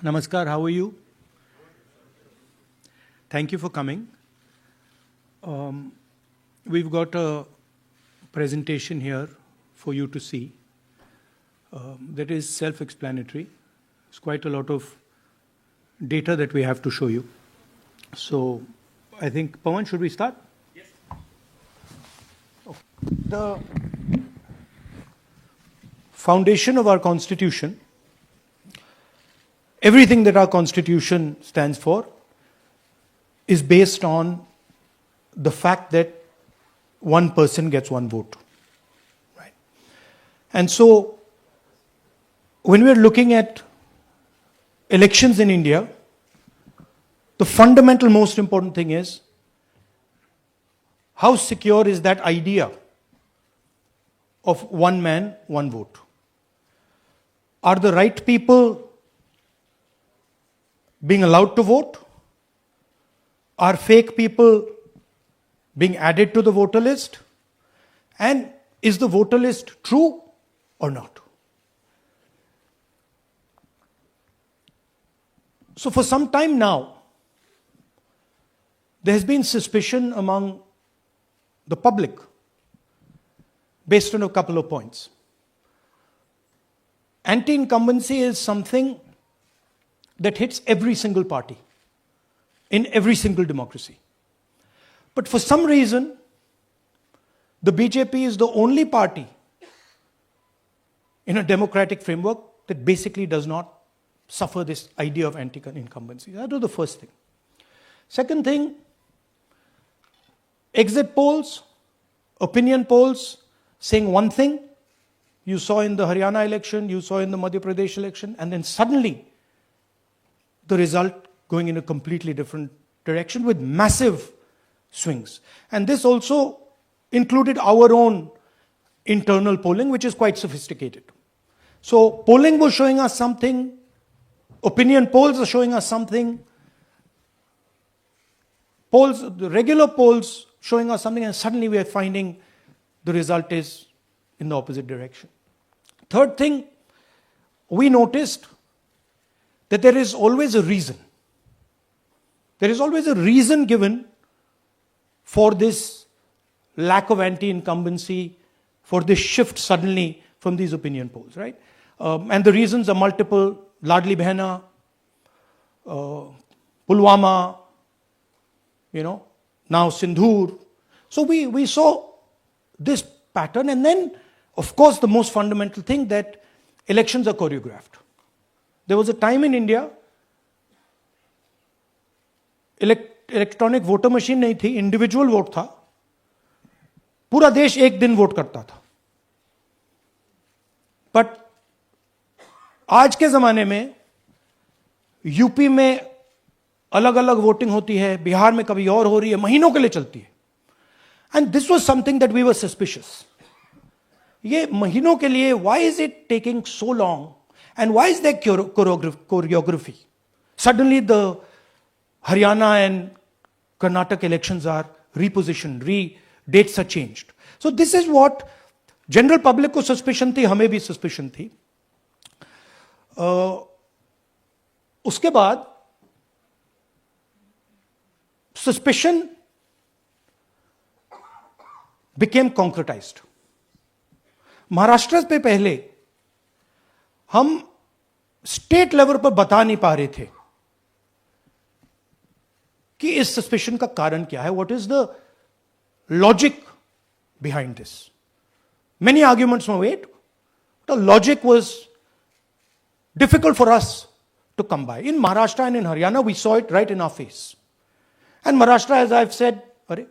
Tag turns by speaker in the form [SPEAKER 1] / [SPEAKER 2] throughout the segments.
[SPEAKER 1] Namaskar, how are you? Thank you for coming. We've got a presentation here for you to see that is self-explanatory. It's quite a lot of data that we have to show you. So I think, Pawan, should we start?
[SPEAKER 2] Yes.
[SPEAKER 1] The foundation of our Constitution, everything that our Constitution stands for, is based on the fact that one person gets one vote. Right? And so, when we're looking at elections in India, the fundamental most important thing is how secure is that idea of one man, one vote? Are the right people being allowed to vote? Are fake people being added to the voter list? And is the voter list true or not? So for some time now, there has been suspicion among the public based on a couple of points. Anti-incumbency is something that hits every single party in every single democracy. But for some reason, the BJP is the only party in a democratic framework that basically does not suffer this idea of anti-incumbency. That was the first thing. Second thing, exit polls, opinion polls saying one thing. You saw in the Haryana election, you saw in the Madhya Pradesh election, and then suddenly the result going in a completely different direction with massive swings. And this also included our own internal polling, which is quite sophisticated. So polling was showing us something, opinion polls are showing us something, the regular polls showing us something, and suddenly we are finding the result is in the opposite direction. Third thing, we noticed that there is always a reason. There is always a reason given for this lack of anti-incumbency, for this shift suddenly from these opinion polls, right? And the reasons are multiple. Ladli Behna, Pulwama, now Sindhur. So we saw this pattern, and then, of course, the most fundamental thing that elections are choreographed. There was a time in India, electronic voter machine नहीं थी, individual vote था, पूरा देश एक दिन vote करता था. But आज के जमाने में यूपी में अलग अलग वोटिंग होती है, बिहार में कभी और हो रही है, महीनों के लिए चलती है. And this was something that we were suspicious. ये महीनों के लिए, why is it taking so long and why is there choreography? Suddenly the Haryana and Karnataka elections are repositioned, dates are changed. So this is what general public को suspicion थी, हमें भी suspicion थी. उसके बाद suspicion became concretized. महाराष्ट्र पे पहले हम स्टेट लेवल पर बता नहीं पा रहे थे कि इस सस्पेशन का कारण क्या है, what is the logic behind this. Many arguments were made, the logic was difficult for us to come by. In Maharashtra and in Haryana we saw it right in our face. And Maharashtra, as I have said, अरे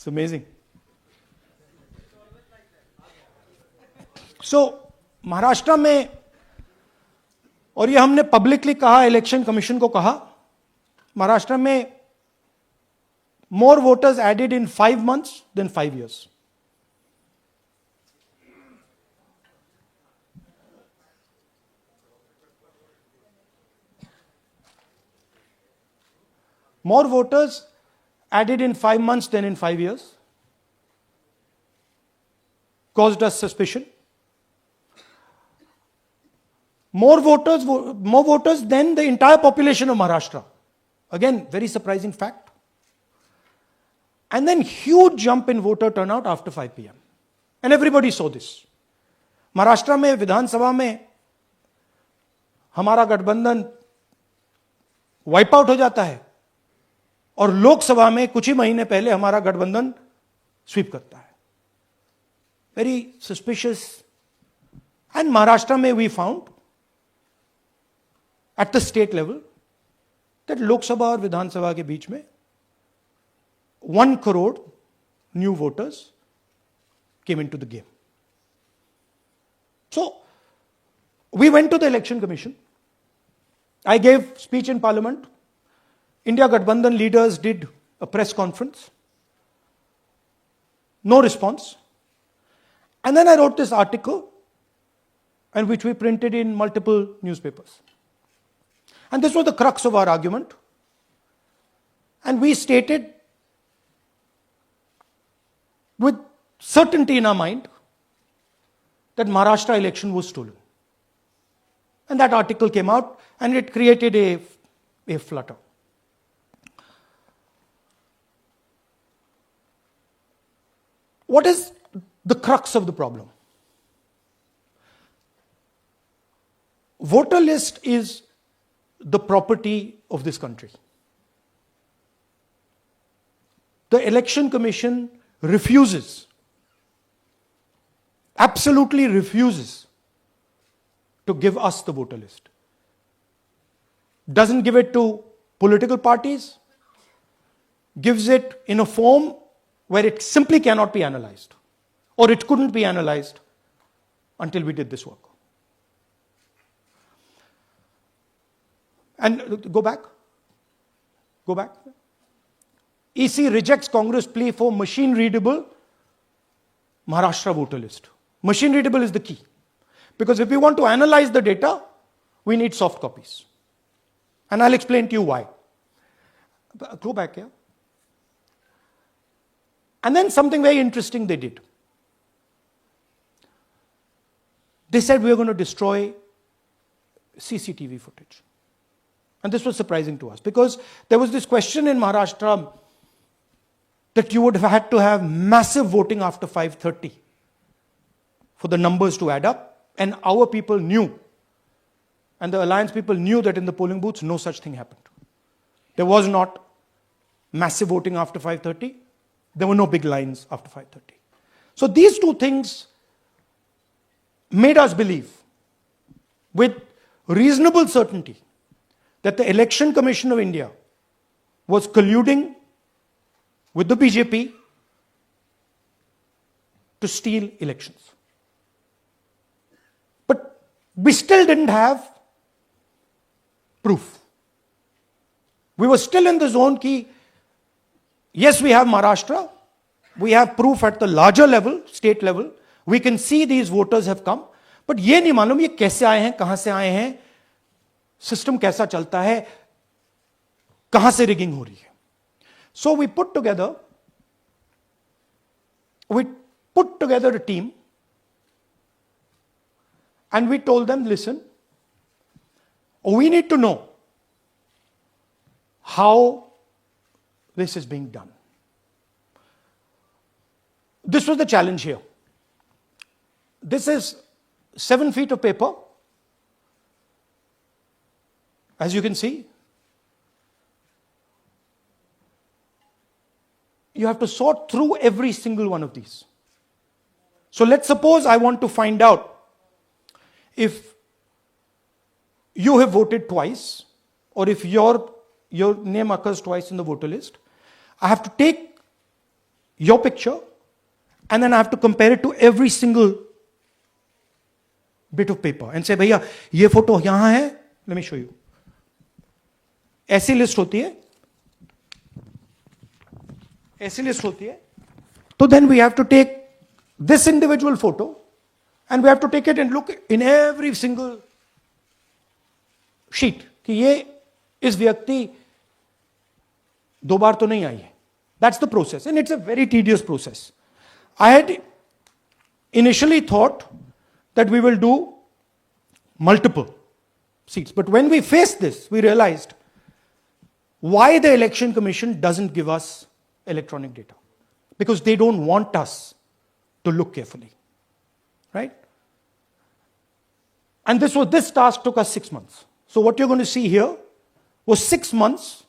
[SPEAKER 1] It's amazing. So, Maharashtra में, और ये हमने publicly कहा, election commission को कहा, महाराष्ट्र में more voters added in 5 months than 5 years. More voters added in 5 months than in 5 years. Caused us suspicion. More voters than the entire population of Maharashtra. Again, very surprising fact. And then huge jump in voter turnout after 5 p.m. And everybody saw this. Maharashtra में विधानसभा में हमारा गठबंधन wipe out हो जाता है और लोकसभा में कुछ ही महीने पहले हमारा गठबंधन स्वीप करता है. Very suspicious. एंड महाराष्ट्र में we found at the state level that Lok Sabha और विधानसभा के बीच में 1 crore new voters came into the game. So, we went to the election commission. I gave speech in parliament. India Gathbandhan leaders did a press conference. No response. And then I wrote this article, and which we printed in multiple newspapers. And this was the crux of our argument. And we stated with certainty in our mind that Maharashtra election was stolen. And that article came out and it created a flutter. What is the crux of the problem? Voter list is the property of this country. The Election Commission refuses, absolutely refuses to give us the voter list. Doesn't give it to political parties, gives it in a form where it simply cannot be analyzed, or it couldn't be analyzed until we did this work. And go back. EC rejects Congress plea for machine readable Maharashtra voter list. Machine readable is the key. Because if we want to analyze the data, we need soft copies. And I'll explain to you why. Go back here. And then something very interesting they did. They said we are going to destroy CCTV footage. And this was surprising to us because there was this question in Maharashtra that you would have had to have massive voting after 5:30 for the numbers to add up. And our people knew, and the alliance people knew that in the polling booths, no such thing happened. There was not massive voting after 5:30. There were no big lines after 5:30. So these two things made us believe with reasonable certainty that the Election Commission of India was colluding with the BJP to steal elections. But we still didn't have proof. We were still in the zone ki, yes, we have Maharashtra, we have proof at the larger level, state level, we can see these voters have come, but ये नहीं मालूम ये कैसे आए हैं, कहां से आए हैं, सिस्टम कैसा चलता है, कहां से रिगिंग हो रही है. So we put together a team and we told them, listen, we need to know how this is being done. This was the challenge here. This is 7 feet of paper. As you can see, you have to sort through every single one of these. So let's suppose I want to find out if you have voted twice or if your name occurs twice in the voter list. I have to take your picture and then I have to compare it to every single bit of paper and say, भैया ये photo यहां है, let me show you. ऐसी list होती है, तो then we have to take this individual photo and we have to take it and look in every single sheet कि ये इस व्यक्ति दो बार तो नहीं आई है. That's the process, and it's a very tedious process. I had initially thought that we will do multiple seats, but when we faced this, we realized why the Election Commission doesn't give us electronic data. Because they don't want us to look carefully, right? And this task took us 6 months. So what you're going to see here was 6 months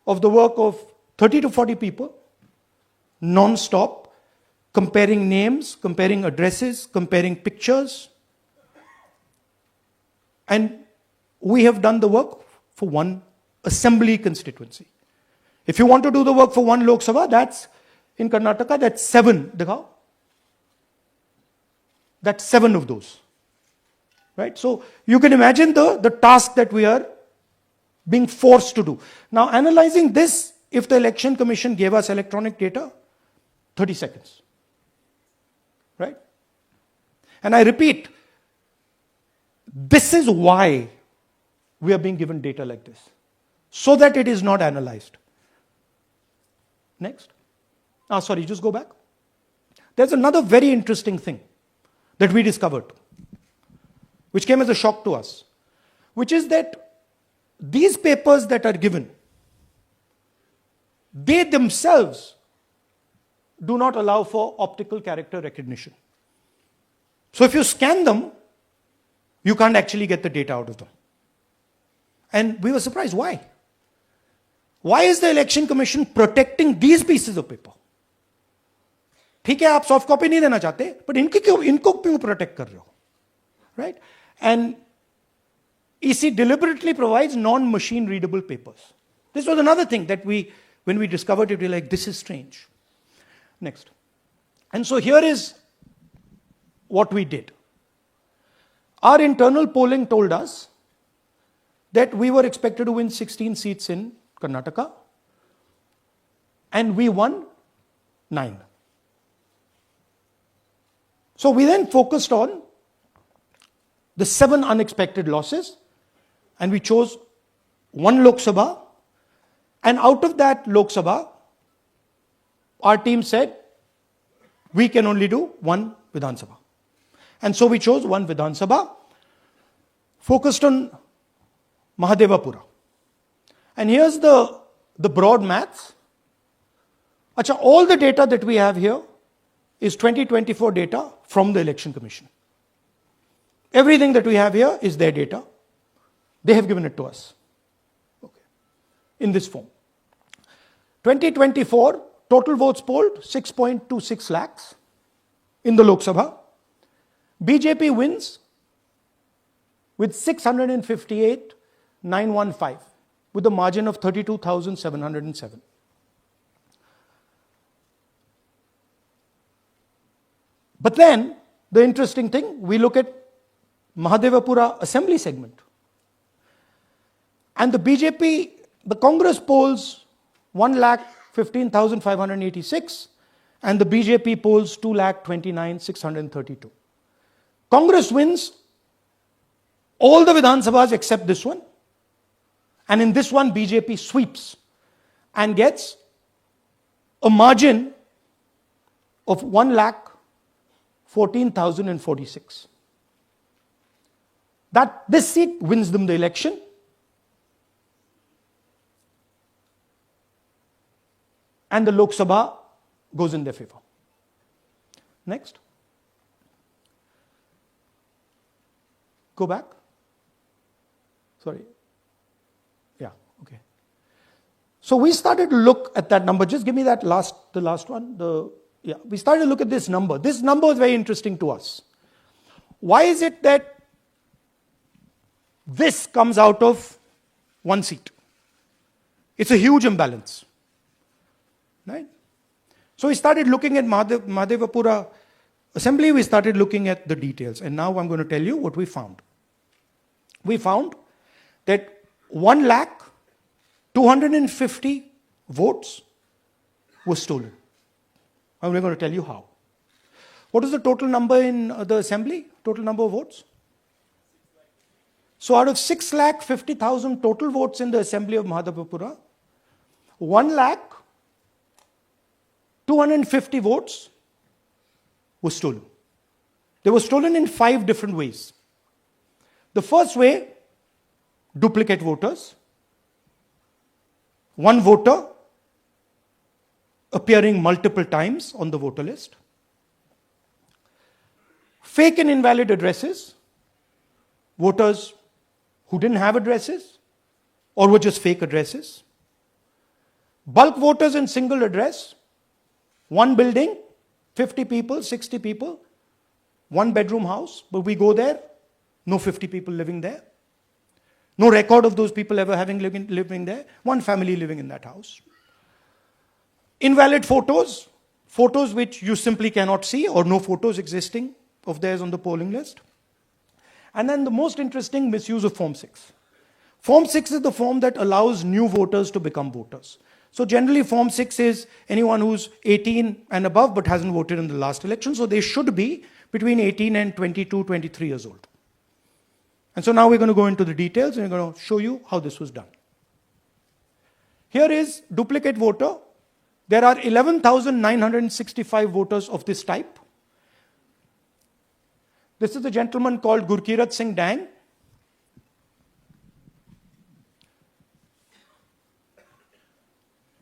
[SPEAKER 1] of the work of 30 to 40 people, non-stop, comparing names, comparing addresses, comparing pictures. And we have done the work for one assembly constituency. If you want to do the work for one Lok Sabha, that's in Karnataka, that's 7. Dikhao. That's 7 of those. Right? So you can imagine the task that we are being forced to do. Now, analyzing this, if the Election Commission gave us electronic data, 30 seconds. Right? And I repeat, this is why we are being given data like this, so that it is not analyzed. Next. Sorry, just go back. There's another very interesting thing that we discovered, which came as a shock to us, which is that these papers that are given, they themselves do not allow for optical character recognition. So if you scan them, you can't actually get the data out of them. And we were surprised. Why? Why is the Election Commission protecting these pieces of paper? ठीक है, आप soft copy नहीं देना चाहते, but इनको क्यों protect कर रहे हो? Right? And EC deliberately provides non-machine readable papers. This was another thing that when we discovered it, we were like, this is strange. Next. And so here is what we did. Our internal polling told us that we were expected to win 16 seats in Karnataka, and we won 9. So we then focused on the 7 unexpected losses, and we chose 1 Lok Sabha, and out of that Lok Sabha, our team said, we can only do 1 Vidhan Sabha. And so we chose 1 Vidhan Sabha, focused on Mahadevapura. And here's the broad maths. Achha, all the data that we have here is 2024 data from the Election Commission. Everything that we have here is their data. They have given it to us. Okay. In this form. 2024, total votes polled, 6.26 lakhs in the Lok Sabha. BJP wins with 658,915 with a margin of 32,707. But then, the interesting thing, we look at Mahadevapura assembly segment. And the BJP, the Congress polls 1,15,586 and the BJP polls 2,29,632. Congress wins all the Vidhan Sabhas except this one. And in this one, BJP sweeps and gets a margin of 1,14,046. This seat wins them the election. And the Lok Sabha goes in their favor. Next. Go back. Sorry. Yeah, okay. So we started to look at that number. Just give me the last one. We started to look at this number. This number is very interesting to us. Why is it that this comes out of 1 seat? It's a huge imbalance. Right? So we started looking at Mahadevapura assembly, we started looking at the details. And now I'm going to tell you what we found. We found that 1,250,000 votes were stolen. And we're going to tell you how. What is the total number in the assembly? Total number of votes? So out of 6,50,000 total votes in the assembly of Mahadevapura, 1,250,000 votes were stolen. They were stolen in 5 different ways. The first way, duplicate voters. One voter appearing multiple times on the voter list. Fake and invalid addresses. Voters who didn't have addresses or were just fake addresses. Bulk voters in single address. One building, 50 people, 60 people, one bedroom house, but we go there, no 50 people living there. No record of those people ever having living there. One family living in that house. Invalid photos, photos which you simply cannot see or no photos existing of theirs on the polling list. And then the most interesting, misuse of Form 6. Form 6 is the form that allows new voters to become voters. So generally Form 6 is anyone who's 18 and above but hasn't voted in the last election. So they should be between 18 and 22, 23 years old. And so now we're going to go into the details and we're going to show you how this was done. Here is duplicate voter. There are 11,965 voters of this type. This is a gentleman called Gurkirat Singh Dang.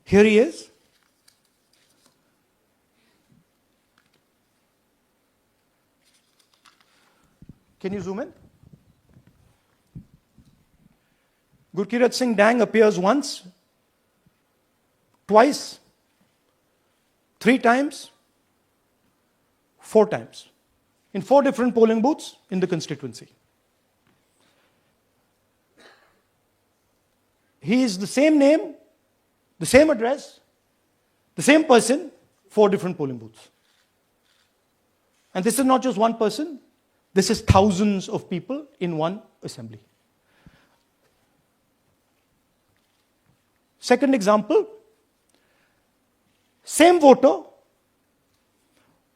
[SPEAKER 1] Here he is. Can you zoom in? Gurkirat Singh Dang appears once, twice, 3 times, 4 times, in 4 different polling booths in the constituency. He is the same name, the same address, the same person, 4 different polling booths. And this is not just one person, this is thousands of people in one assembly. Second example, same voter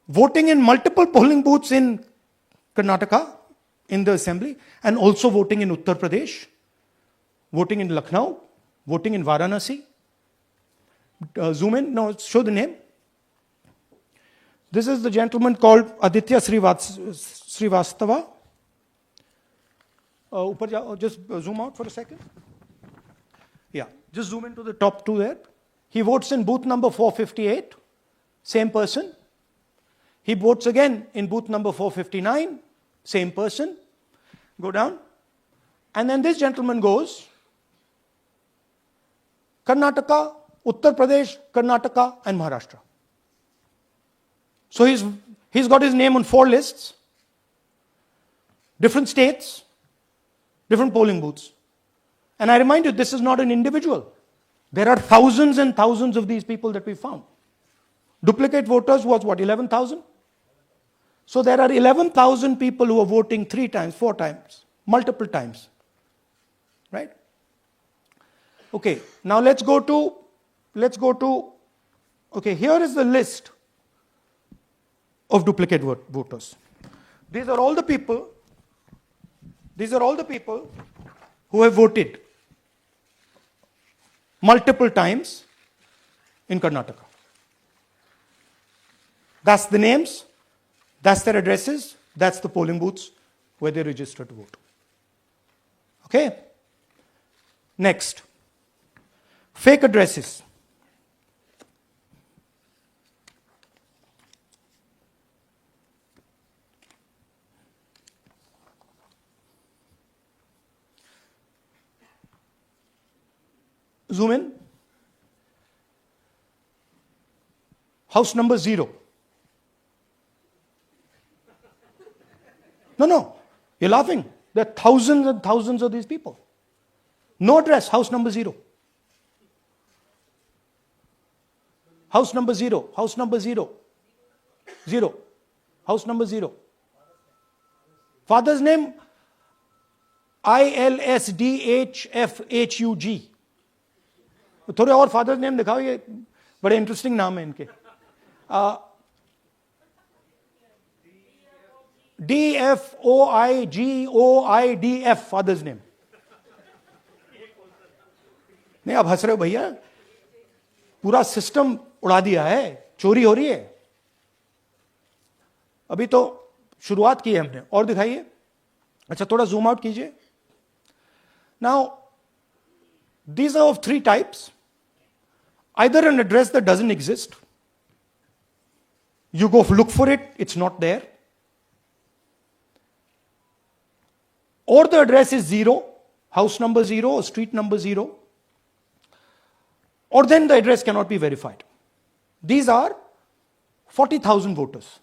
[SPEAKER 1] voting in multiple polling booths in Karnataka in the assembly and also voting in Uttar Pradesh, voting in Lucknow, voting in Varanasi. Zoom in, no, show the name. This is the gentleman called Aditya Srivastava. Just zoom out for a second. Yeah, just zoom into the top 2 there. He votes in booth number 458, same person. He votes again in booth number 459, same person. Go down. And then this gentleman goes, Karnataka, Uttar Pradesh, Karnataka, and Maharashtra. So he's got his name on 4 lists, different states, different polling booths. And I remind you, this is not an individual. There are thousands and thousands of these people that we found. Duplicate voters was what, 11,000? So there are 11,000 people who are voting 3 times, 4 times, multiple times. Right? Okay, now let's go to, okay, here is the list of duplicate voters. These are all the people who have voted multiple times in Karnataka. That's the names, that's their addresses, that's the polling booths where they register to vote. Okay? Next, fake addresses. Zoom in. House number 0. No, you're laughing. There are thousands and thousands of these people. No address, house number 0. House number 0, house number 0. 0. House number 0. Father's name, ILSDHFHUG. थोड़े और father's name दिखाओ, ये बड़े interesting नाम है इनके. DFOIGOIDF father's name. नहीं, आप हंस रहे हो भैया. पूरा सिस्टम उड़ा दिया है, चोरी हो रही है। अभी तो शुरुआत की है हमने, और दिखाइए। अच्छा, थोड़ा जूम आउट कीजिए। Now these are of three types. Either an address that doesn't exist, you go look for it, it's not there, or the address is 0, house number 0 or street number 0, or then the address cannot be verified. These are 40,000 voters.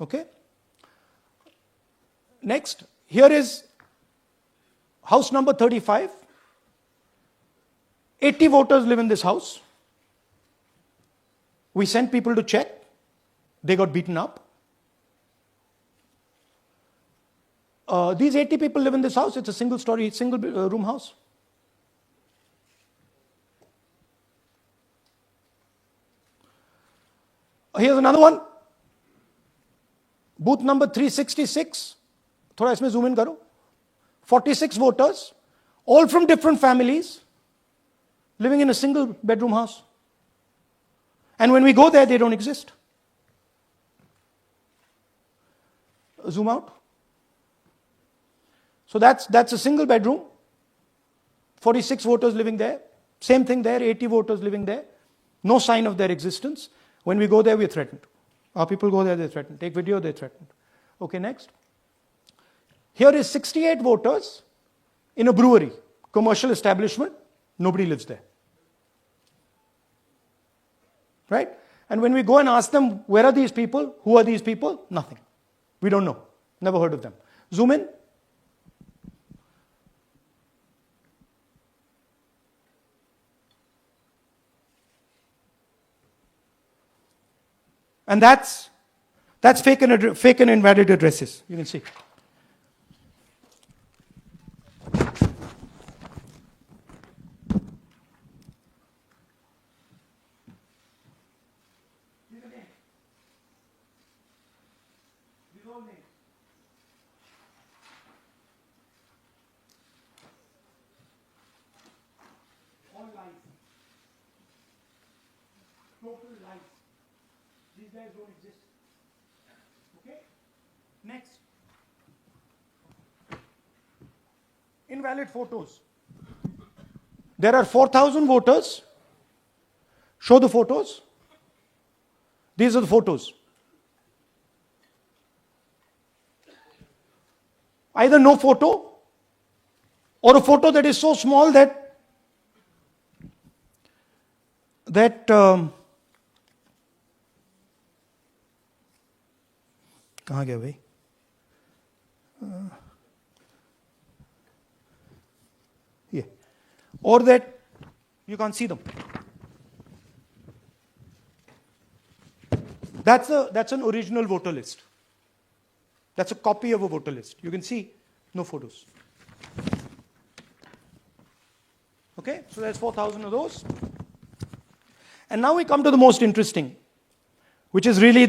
[SPEAKER 1] Okay? Next, here is house number 35. 80 voters live in this house. We sent people to check. They got beaten up. These 80 people live in this house. It's a single story, single room house. Here's another one. Booth number 366. थोड़ा इसमें zoom in करो. 46 voters, all from different families, living in a single bedroom house. And when we go there, they don't exist. Zoom out. So that's a single bedroom. 46 voters living there. Same thing there, 80 voters living there. No sign of their existence. When we go there, we're threatened. Our people go there, they're threatened. Take video, they're threatened. Okay, next. Here is 68 voters in a brewery, commercial establishment. Nobody lives there. Right? And when we go and ask them, where are these people? Who are these people? Nothing. We don't know. Never heard of them. Zoom in. And that's fake and invalid addresses. You can see. All lies. Total lies. These guys don't exist. Okay? Next. Invalid photos. There are 4,000 voters. Show the photos. These are the photos. Either no photo or a photo that is so small that कहाँ गया भाई? Yeah. Or that you can't see them. That's an original voter list. That's a copy of a voter list. You can see no photos. Okay, so there's 4,000 of those. And now we come to the most interesting, which is really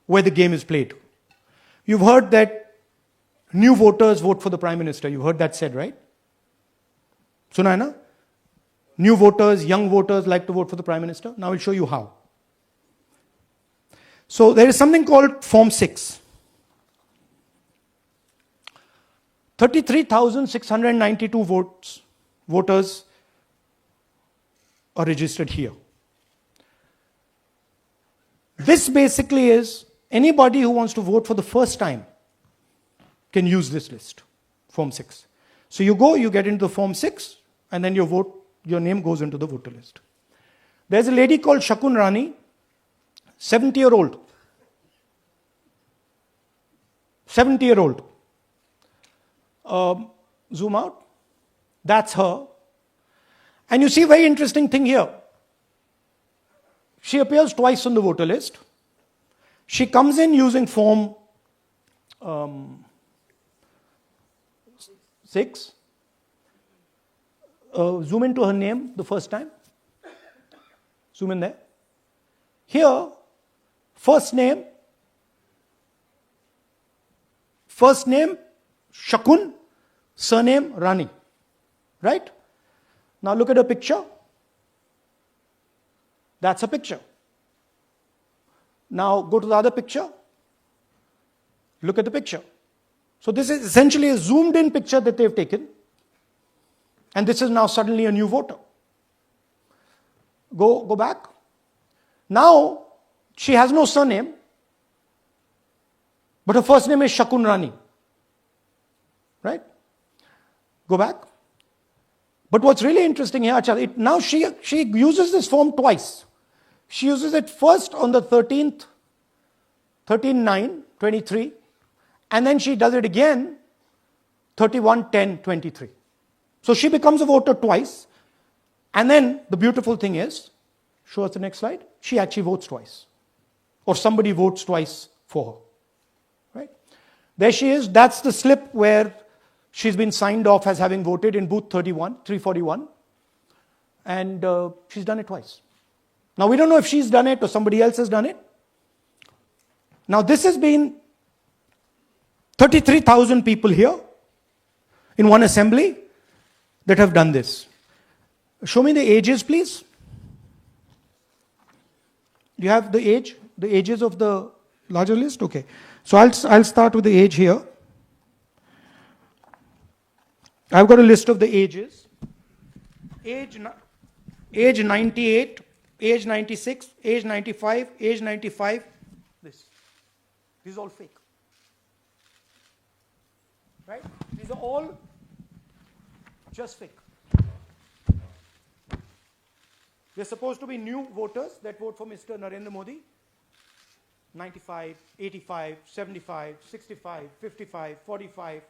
[SPEAKER 1] where the game is played. You've heard that new voters vote for the Prime Minister. You've heard that said, right? Suna hai na? New voters, young voters like to vote for the Prime Minister. Now I'll show you how. So there is something called Form 6. 33,692 voters are registered here. This basically is anybody who wants to vote for the first time can use this list, Form 6. So you go, you get into the Form 6, and then your name goes into the voter list. There's a lady called Shakun Rani, 70-year-old. 70-year-old. Zoom out. That's her. And you see a very interesting thing here. She appears twice on the voter list. She comes in using Form 6. Zoom into her name the first time. Zoom in there. Here, first name Shakun, surname Rani. Right? Now look at her picture. That's a picture. Now go to the other picture. Look at the picture. So this is essentially a zoomed in picture that they've taken. And this is now suddenly a new voter. Go back. Now, she has no surname, but her first name is Shakun Rani. Right? Go back. But what's really interesting here, now she uses this form twice. She uses it first on the 13th, 13/9/23, and then she does it again 31/10/23. So she becomes a voter twice. And then the beautiful thing is, show us the next slide, she actually votes twice. Or somebody votes twice for her. Right? There she is. That's the slip where she's been signed off as having voted in booth 341. And she's done it twice. Now we don't know if she's done it or somebody else has done it. Now this has been 33,000 people here in one assembly that have done this. Show me the ages, please. Do you have the ages of the larger list? Okay. So I'll start with the age here. I've got a list of the ages. Age 98, age 96, age 95, age 95. This is all fake. Right? These are all just fake. They're supposed to be new voters that vote for Mr. Narendra Modi. 95, 85, 75, 65, 55, 45.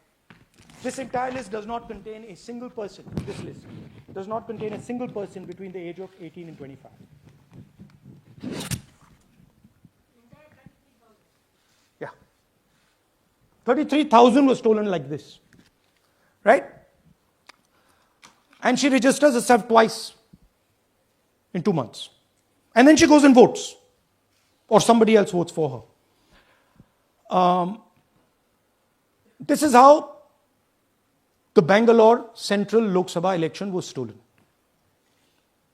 [SPEAKER 1] This entire list does not contain a single person. This list does not contain a single person between the age of 18 and 25. Yeah. 33,000 was stolen like this. Right? And she registers herself twice in 2 months. And then she goes and votes. Or somebody else votes for her. This is how the Bangalore Central Lok Sabha election was stolen.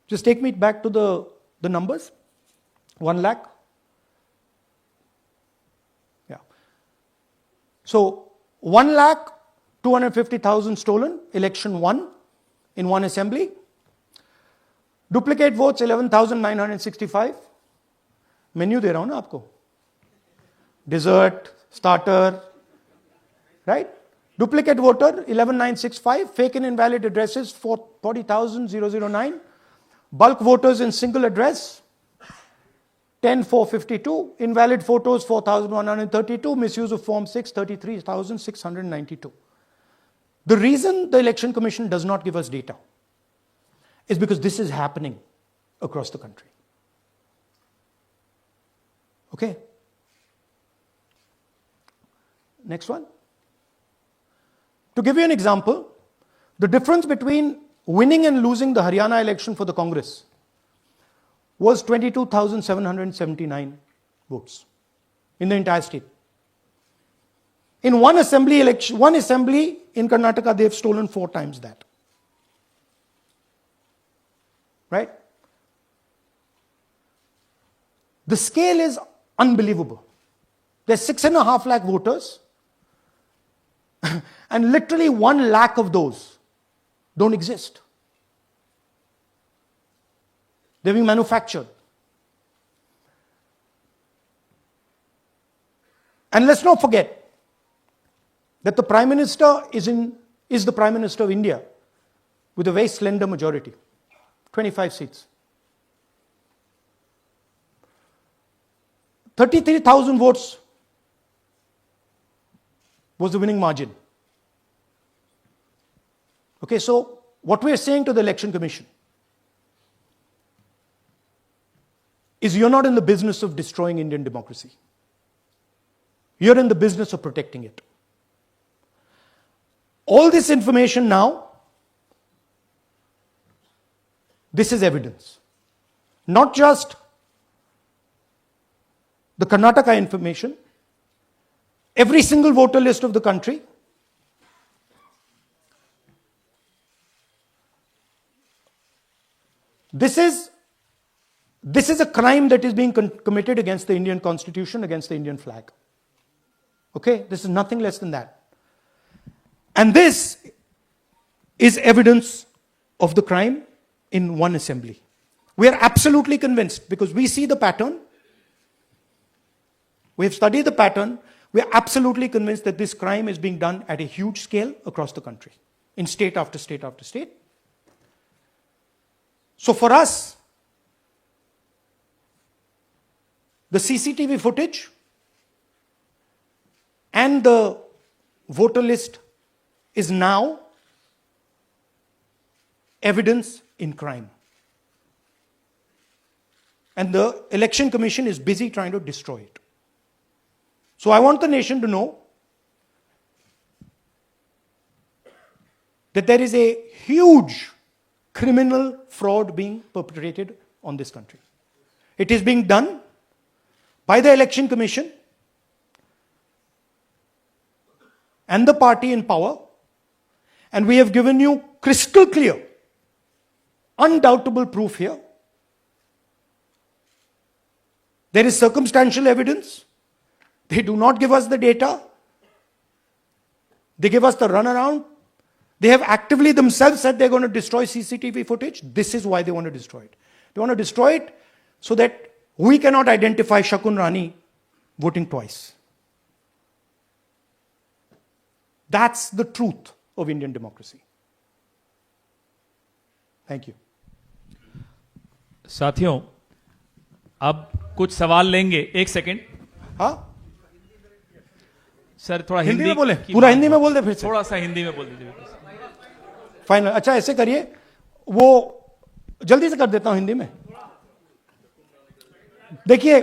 [SPEAKER 1] Just take me back to the numbers. 1 lakh. Yeah. So 1,250,000 stolen, election won in one assembly. Duplicate votes 11,965. Menu दे रहा हूं ना आपको. Dessert, starter, right? Duplicate voter 11,965. Fake and invalid addresses 40,009. Bulk voters in single address 10,452. Invalid photos 4,132. Misuse of Form 6 33,692. The reason the Election Commission does not give us data is because this is happening across the country. Okay? Next one. To give you an example, the difference between winning and losing the Haryana election for the Congress was 22,779 votes in the entire state. In one assembly in Karnataka, they've stolen 4 times that. Right? The scale is unbelievable. There's 6.5 lakh voters, and literally 1 lakh of those don't exist. They're being manufactured. And let's not forget that the Prime Minister is the Prime Minister of India with a very slender majority, 25 seats. 33,000 votes was the winning margin. Okay, so what we are saying to the Election Commission is you're not in the business of destroying Indian democracy. You're in the business of protecting it. All this information now, this is evidence. Not just the Karnataka information, every single voter list of the country. This is a crime that is being committed against the Indian Constitution, against the Indian flag. Okay, this is nothing less than that. And this is evidence of the crime in one assembly. We are absolutely convinced because we see the pattern. We have studied the pattern. We are absolutely convinced that this crime is being done at a huge scale across the country, in state after state after state. So for us, the CCTV footage and the voter list is now evidence in crime. And the Election Commission is busy trying to destroy it. So I want the nation to know that there is a huge criminal fraud being perpetrated on this country. It is being done by the Election Commission and the party in power, and we have given you crystal clear, undoubtable proof here. There is circumstantial evidence. They do not give us the data. They give us the runaround. They have actively themselves said they're going to destroy CCTV footage. This is why they want to destroy it. They want to destroy it so that we cannot identify Shakun Rani voting twice. That's the truth of Indian democracy. Thank you.
[SPEAKER 2] साथियों, अब कुछ सवाल लेंगे. एक second.
[SPEAKER 1] हाँ,
[SPEAKER 2] sir थोड़ा
[SPEAKER 1] हिंदी में बोले, पूरा हिंदी में बोल दे फिर से.
[SPEAKER 2] थोड़ा सा हिंदी में बोल दीजिए.
[SPEAKER 1] फाइनल. अच्छा ऐसे करिए, वो जल्दी से कर देता हूं हिंदी में. देखिए,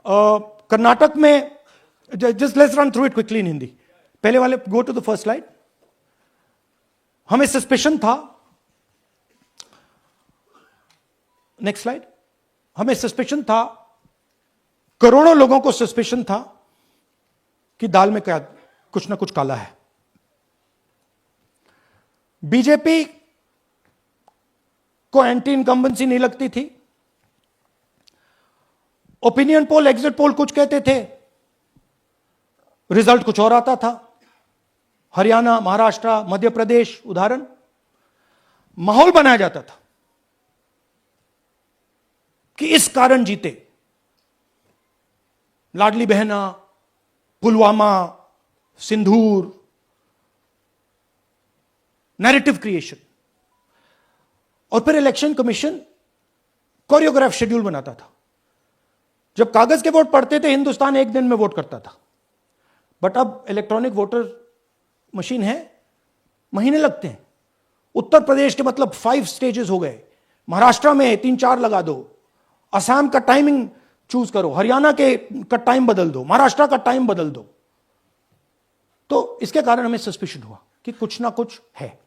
[SPEAKER 1] कर्नाटक में, just let's run through it quickly in Hindi. पहले वाले, go to the first slide. हमें सस्पेशन था, नेक्स्ट स्लाइड. हमें सस्पेशन था, करोड़ों लोगों को सस्पेशन था कि दाल में क्या कुछ ना कुछ काला है. बीजेपी को एंटी इनकम्बेंसी नहीं लगती थी. ओपिनियन पोल, एग्जिट पोल कुछ कहते थे, रिजल्ट कुछ और आता था. हरियाणा, महाराष्ट्र, मध्य प्रदेश उदाहरण. माहौल बनाया जाता था कि इस कारण जीते. लाडली बहना, पुलवामा, सिंदूर, नैरेटिव क्रिएशन. और फिर इलेक्शन कमीशन कोरियोग्राफ शेड्यूल बनाता था. जब कागज के वोट पड़ते थे, हिंदुस्तान एक दिन में वोट करता था. बट अब इलेक्ट्रॉनिक वोटर मशीन है, महीने लगते हैं. उत्तर प्रदेश के मतलब 5 स्टेजेस हो गए. महाराष्ट्र में 3-4 लगा दो. असम का टाइमिंग चूज करो, हरियाणा का टाइम बदल दो, महाराष्ट्र का टाइम बदल दो. तो इसके कारण हमें सस्पिशन हुआ कि कुछ ना कुछ है.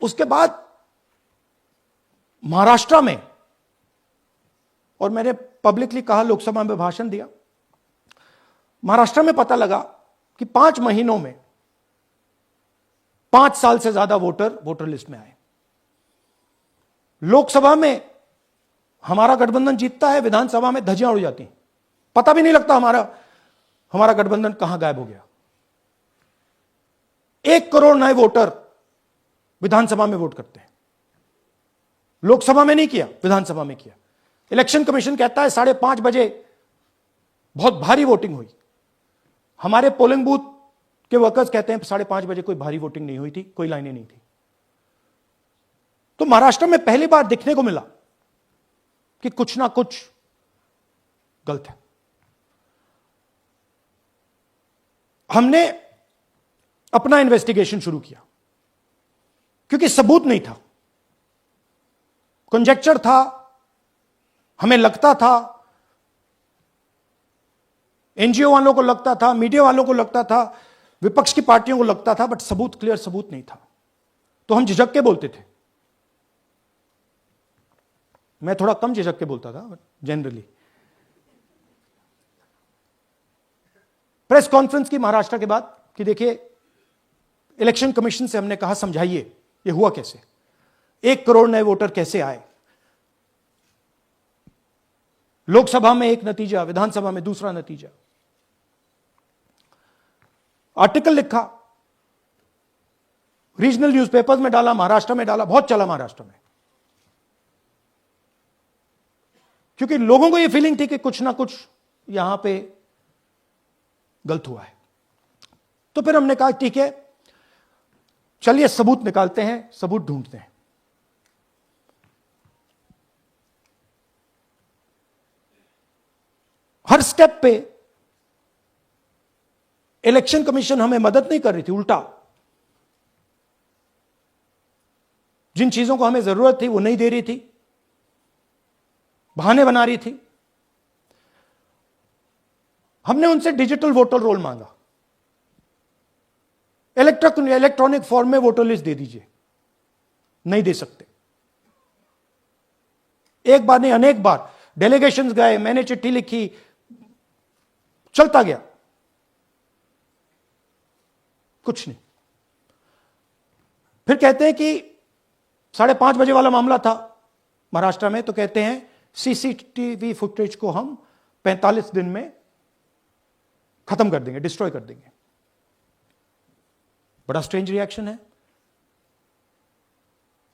[SPEAKER 1] उसके बाद महाराष्ट्र में, और मैंने पब्लिकली कहा, लोकसभा में भाषण दिया, महाराष्ट्र में पता लगा कि 5 महीनों में 5 साल से ज्यादा वोटर लिस्ट में आए. लोकसभा में हमारा गठबंधन जीतता है, विधानसभा में धज्जियां उड़ जाती हैं. पता भी नहीं लगता हमारा गठबंधन कहां गायब हो गया. 1 करोड़ नए वोटर विधानसभा में वोट करते हैं. लोकसभा में नहीं किया, विधानसभा में किया. इलेक्शन कमीशन कहता है 5:30 बजे बहुत भारी वोटिंग हुई. हमारे पोलिंग बूथ के वर्कर्स कहते हैं 5:30 बजे कोई भारी वोटिंग नहीं हुई थी, कोई लाइनें नहीं थी. तो महाराष्ट्र में पहली बार देखने को मिला कि कुछ ना कुछ गलत है. हमने अपना इन्वेस्टिगेशन शुरू किया क्योंकि सबूत नहीं था, कंजेक्चर था. हमें लगता था, एनजीओ वालों को लगता था, मीडिया वालों को लगता था, विपक्ष की पार्टियों को लगता था, बट सबूत, क्लियर सबूत नहीं था. तो हम झिझक के बोलते थे. मैं थोड़ा कम झिझक के बोलता था, बट जनरली. प्रेस कॉन्फ्रेंस की महाराष्ट्र के बाद कि देखिए, इलेक्शन कमीशन से हमने कहा समझाइए ये हुआ कैसे. 1 करोड़ नए वोटर कैसे आए। लोकसभा में एक नतीजा, विधानसभा में दूसरा नतीजा। आर्टिकल लिखा, रीजनल न्यूज़पेपर्स में डाला, महाराष्ट्र में डाला, बहुत चला महाराष्ट्र में, क्योंकि लोगों को यह फीलिंग थी कि कुछ ना कुछ यहां पे गलत हुआ है। तो फिर हमने कहा ठीक है, चलिए सबूत निकालते हैं, सबूत ढूंढते हैं। हर स्टेप पे इलेक्शन कमीशन हमें मदद नहीं कर रही थी, उल्टा जिन चीजों को हमें जरूरत थी वो नहीं दे रही थी, बहाने बना रही थी। हमने उनसे डिजिटल वोटर रोल मांगा, इलेक्ट्रॉनिक फॉर्म में वोटर लिस्ट दे दीजिए, नहीं दे सकते। एक बार नहीं, अनेक बार डेलीगेशंस गए, मैंने चिट्ठी लिखी, चलता गया, कुछ नहीं। फिर कहते हैं कि 5:30 बजे वाला मामला था महाराष्ट्र में, तो कहते हैं सीसीटीवी फुटेज को हम 45 दिन में खत्म कर देंगे, डिस्ट्रॉय कर देंगे। बड़ा स्ट्रेंज रिएक्शन है।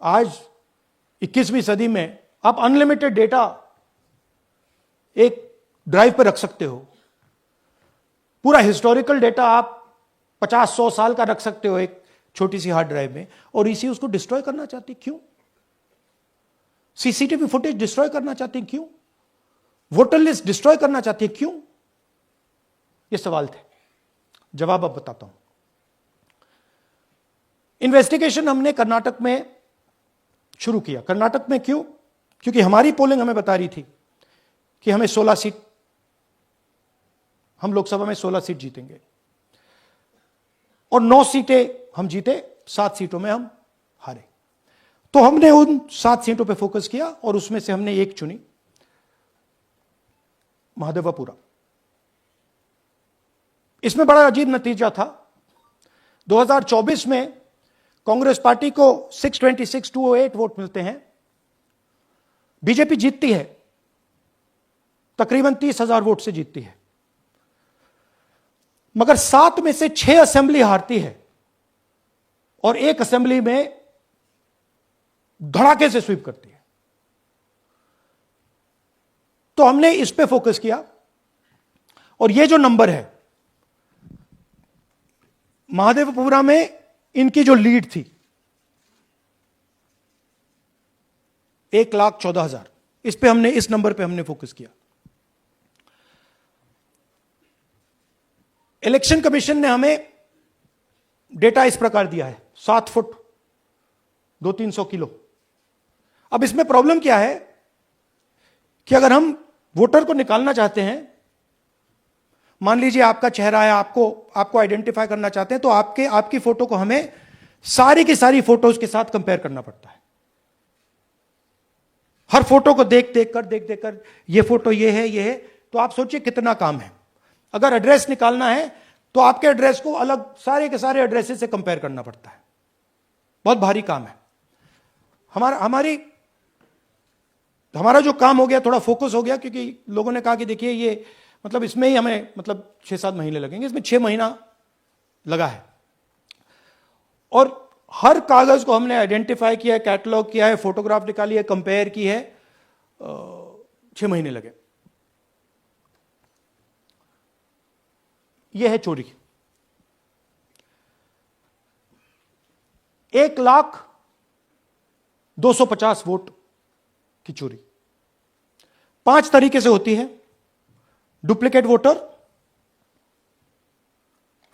[SPEAKER 1] आज 21वीं सदी में आप अनलिमिटेड डेटा एक ड्राइव पर रख सकते हो, पूरा हिस्टोरिकल डेटा आप 50-100 साल का रख सकते हो एक छोटी सी हार्ड ड्राइव में, और इसी उसको डिस्ट्रॉय करना चाहती, क्यों? सीसीटीवी फुटेज डिस्ट्रॉय करना चाहती, क्यों? वोटर लिस्ट डिस्ट्रॉय करना चाहती है, क्यों? ये सवाल थे, जवाब अब बताता हूं। इन्वेस्टिगेशन हमने कर्नाटक में शुरू किया। कर्नाटक में क्यों? क्योंकि हमारी पोलिंग हमें बता रही थी कि हमें 16 सीट, हम लोकसभा में 16 सीट जीतेंगे, और 9 सीटें हम जीते, 7 सीटों में हम हारे। तो हमने उन 7 सीटों पे फोकस किया, और उसमें से हमने एक चुनी, महादेवपुरा। इसमें बड़ा अजीब नतीजा था। 2024 में कांग्रेस पार्टी को 626-208 वोट मिलते हैं, बीजेपी जीतती है, तकरीबन 30,000 वोट से जीतती है, मगर 7 में से 6 असेंबली हारती है, और 1 असेंबली में धड़ाके से स्वीप करती है। तो हमने इस पे फोकस किया, और ये जो नंबर है, महादेवपुरा में इनकी जो लीड थी 1,14,000, इस पे हमने, इस नंबर पे हमने फोकस किया। इलेक्शन कमीशन ने हमें डेटा इस प्रकार दिया है, 7 फुट 200-300 किलो। अब इसमें प्रॉब्लम क्या है कि अगर हम वोटर को निकालना चाहते हैं, मान लीजिए आपका चेहरा है, आपको आइडेंटिफाई करना चाहते हैं, तो आपकी फोटो को हमें सारी की सारी फोटोज के साथ कंपेयर करना पड़ता है। हर फोटो को देख देख कर ये फोटो ये है, तो आप सोचिए कितना काम है। अगर एड्रेस निकालना है तो आपके एड्रेस को अलग सारे के सारे एड्रेसेस से कंपेयर करना पड़ता है, बहुत भारी काम है। हमारा जो काम हो गया, थोड़ा फोकस हो गया, क्योंकि लोगों ने कहा कि देखिए ये मतलब इसमें ही हमें मतलब 6-7 महीने लगेंगे, इसमें 6 महीना लगा है, और हर कागज को हमने आइडेंटिफाई किया है, कैटलॉग किया है, फोटोग्राफ निकाली है, कंपेयर की है, 6 महीने लगे। यह है चोरी। 1,02,50 वोट की चोरी 5 तरीके से होती है। Duplicate voter,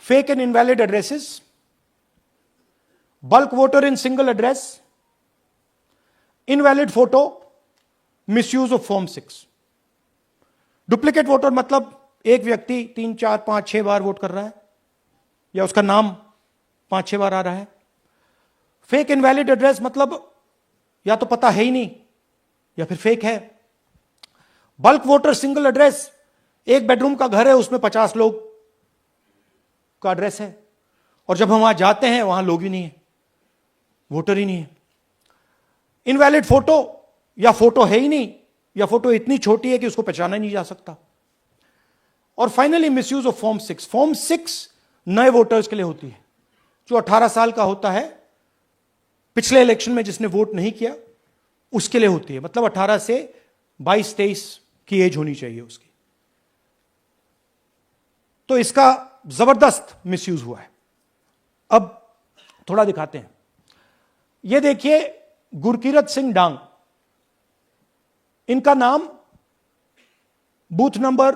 [SPEAKER 1] fake and invalid addresses, bulk voter in single address, invalid photo, misuse of form 6। Duplicate voter मतलब एक व्यक्ति 3, 4, 5, 6 बार वोट कर रहा है, या उसका नाम 5-6 बार आ रहा है। फेक इनवैलिड एड्रेस मतलब या तो पता है ही नहीं, या फिर फेक है। बल्क वोटर सिंगल एड्रेस, एक बेडरूम का घर है, उसमें 50 लोग का एड्रेस है, और जब हम वहां जाते हैं वहां लोग ही नहीं है, वोटर ही नहीं है। इनवैलिड फोटो, या फोटो है ही नहीं, या फोटो इतनी छोटी है कि उसको पहचाना नहीं जा सकता। और finally misuse of form 6। Form 6 नए वोटर्स के लिए होती है, जो 18 साल का होता है, पिछले इलेक्शन में जिसने वोट नहीं किया उसके लिए होती है। मतलब 18 से 22-23 की एज होनी चाहिए उसकी। तो इसका जबरदस्त मिसयूज हुआ है। अब थोड़ा दिखाते हैं। यह देखिए गुरकीरत सिंह डांग, इनका नाम बूथ नंबर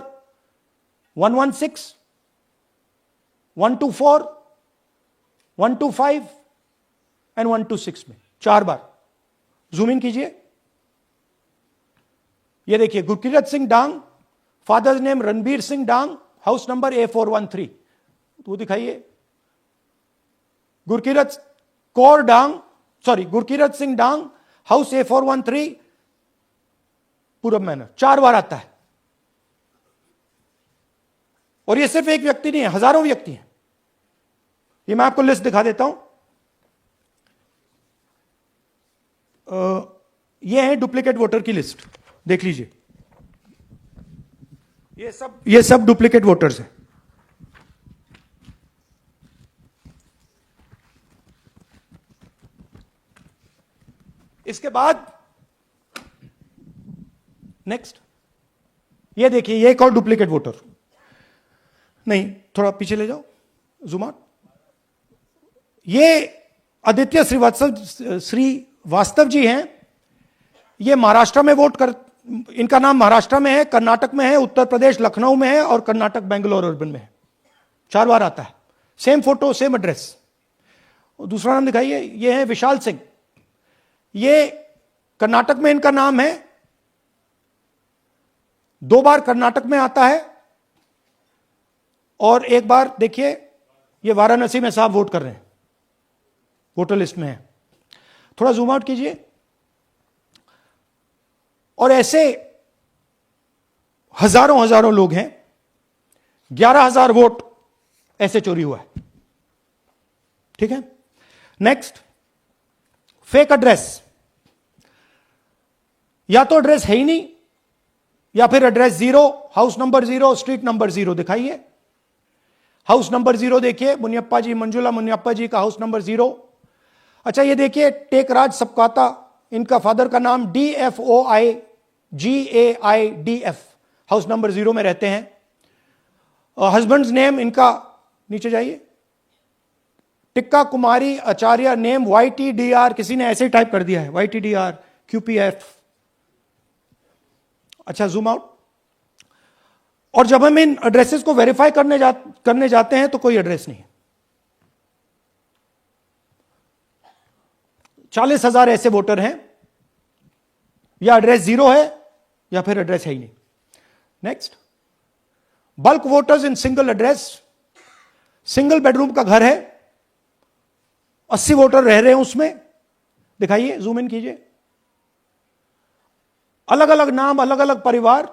[SPEAKER 1] 116, 124, 125 एंड 126 में 4 बार। जूम इन कीजिए। यह देखिए गुरकीरत सिंह डांग, फादर्स नेम रणबीर सिंह डांग, हाउस नंबर A413। तो दिखाइए गुरकीरत कौर डांग, सॉरी गुरकीरत सिंह डांग, हाउस A413, पूरब मैनर। 4 बार आता है। और यह सिर्फ एक व्यक्ति नहीं है, हजारों व्यक्ति हैं। ये मैं आपको लिस्ट दिखा देता हूं। यह है डुप्लीकेट वोटर की लिस्ट, देख लीजिए। ये सब डुप्लीकेट वोटर्स हैं। इसके बाद नेक्स्ट, ये देखिए, ये एक और डुप्लीकेट वोटर। नहीं, थोड़ा पीछे ले जाओ, जूम आउट। ये आदित्य श्रीवास्तव जी हैं। ये महाराष्ट्र में वोट कर, इनका नाम महाराष्ट्र में है, कर्नाटक में है, उत्तर प्रदेश लखनऊ में है, और कर्नाटक बेंगलोर अर्बन में है। 4 बार आता है। Same photo, same address. दूसरा नाम दिखाइए। ये है विशाल सिंह। ये कर्नाटक में इनका नाम है, 2 बार कर्नाटक में आता है, और 1 बार देखिए ये वाराणसी में साहब वोट कर रहे हैं, वोटर लिस्ट में है। थोड़ा जूम आउट कीजिए। और ऐसे हजारों लोग हैं। 11,000 वोट ऐसे चोरी हुआ है। ठीक है। Next, fake address. या तो एड्रेस है ही नहीं, या फिर address 0, house number 0, street number 0। दिखाइए हाउस नंबर 0, देखिए मुनियप्पा जी, मंजुला मुनियप्पा जी का हाउस नंबर 0। अच्छा, ये देखिए टेकराज सबकाता, इनका फादर का नाम DFOIGAIDF, हाउस नंबर 0 में रहते हैं। हस्बैंड्स नेम इनका, नीचे जाइए, टिक्का कुमारी आचार्य, नेम YTDR, किसी ने ऐसे ही टाइप कर दिया है, YTDR QPF। अच्छा, जूम आउट। और जब हम इन एड्रेसेस को वेरीफाई करने जाते हैं तो कोई एड्रेस नहीं है। 40,000 ऐसे वोटर हैं, या एड्रेस 0 है, या फिर एड्रेस है ही नहीं। Next, bulk voters in single address. Single bedroom का घर है, 80 वोटर रह रहे हैं उसमें। दिखाइए, जूम इन कीजिए। अलग अलग नाम, अलग अलग परिवार।